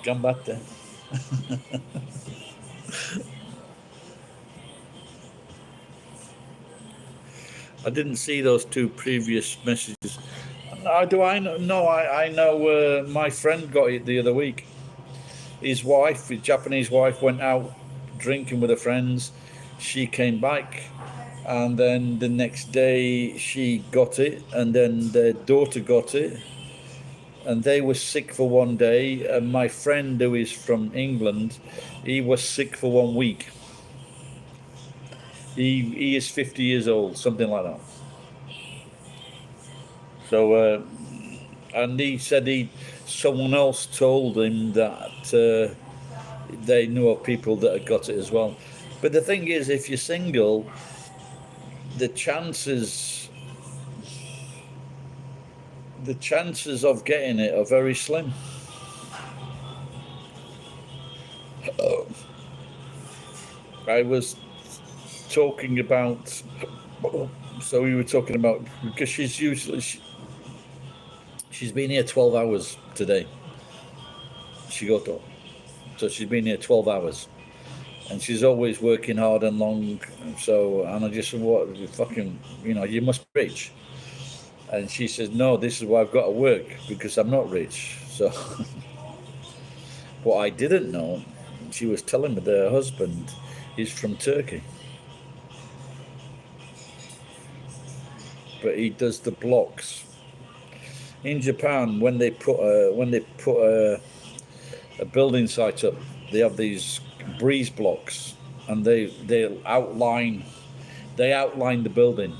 頑張って。I didn't see those two previous messages. Do I know? No, I know my friend got it the other week. His wife, his Japanese wife, went out drinking with her friends. She came back, and then the next day she got it, and then their daughter got it. And they were sick for one day. And my friend, who is from England, he was sick for 1 week. He is 50 years old, something like that. So And he said someone else told him that they knew of people that had got it as well. But the thing is, if you're single, the chances of getting it are very slim. I was talking about, so we were talking about, because she's been here 12 hours today. Shigoto. So she's been here 12 hours. And she's always working hard and long. So, and I just said, what, fucking, you must be rich. And she says, no, this is why I've got to work, because I'm not rich. So, what I didn't know, she was telling me that her husband is from Turkey. But he does the blocks. In Japan, when they put a building site up, they have these breeze blocks, and they outline the building,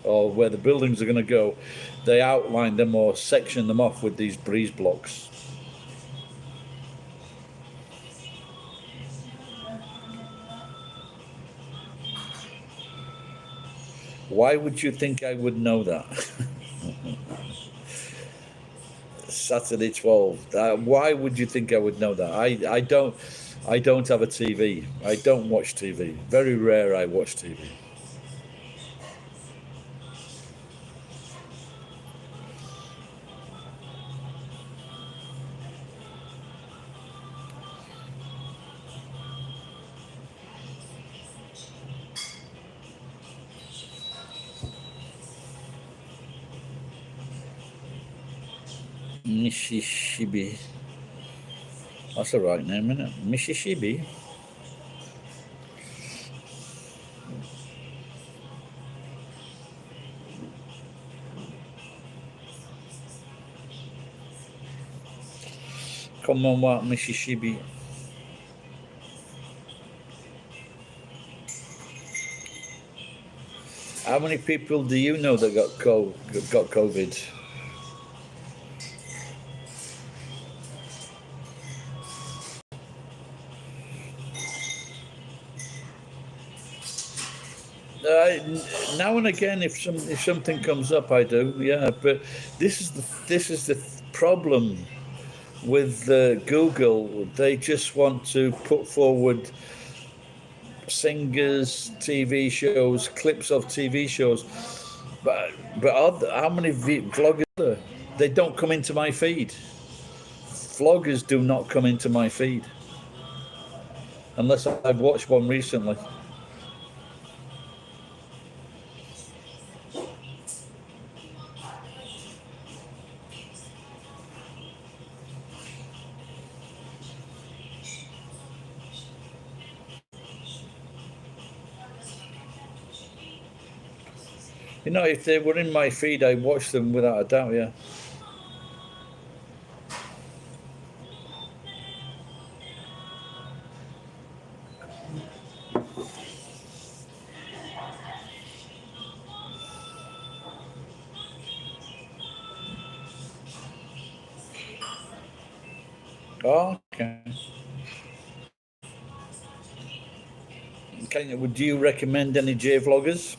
or where the buildings are going to go. They outline them or section them off with these breeze blocks. Why would you think I would know that? Saturday 12. Why would you think I would know that? I don't have a TV. I don't watch TV. Very rare I watch TV. Mississippi. That's the right name, isn't it? Mississippi. Commonwealth, Mississippi. How many people do you know that got COVID? Now and again, if something comes up, I do. Yeah, but this is the problem with Google. They just want to put forward singers, TV shows, clips of TV shows. But how many vloggers are there? They don't come into my feed. Vloggers do not come into my feed unless I've watched one recently. If they were in my feed, I'd watch them without a doubt, yeah. Oh, okay. Would you recommend any J vloggers?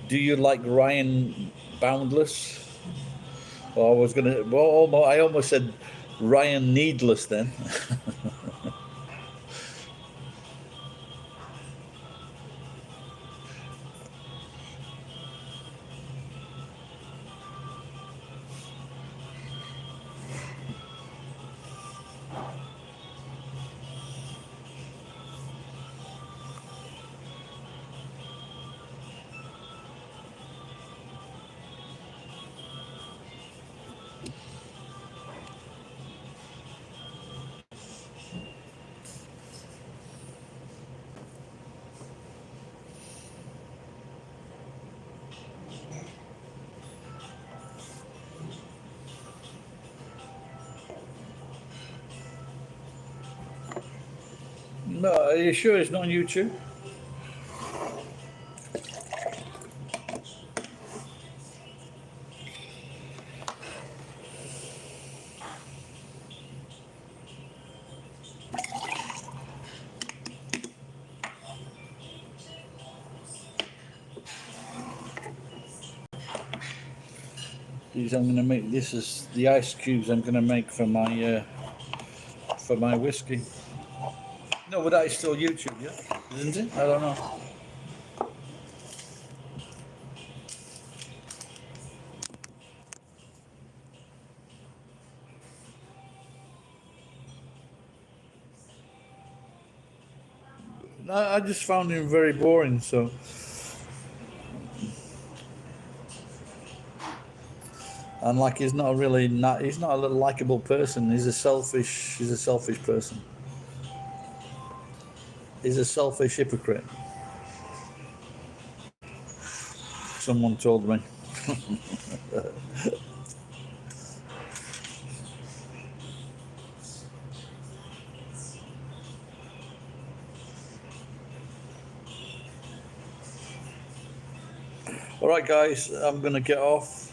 Do you like Ryan Boundless? Well, I almost said Ryan Needless then. No, are you sure it's not on YouTube? is I'm going to make this is the ice cubes I'm going to make for my whiskey. No, but that is still YouTube, yeah, isn't it? I don't know. I just found him very boring. So, and like he's not a likable person. He's a selfish person. He's a selfish hypocrite. Someone told me. All right, guys, I'm gonna get off.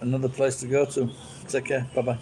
Another place to go to. Take care. Bye bye.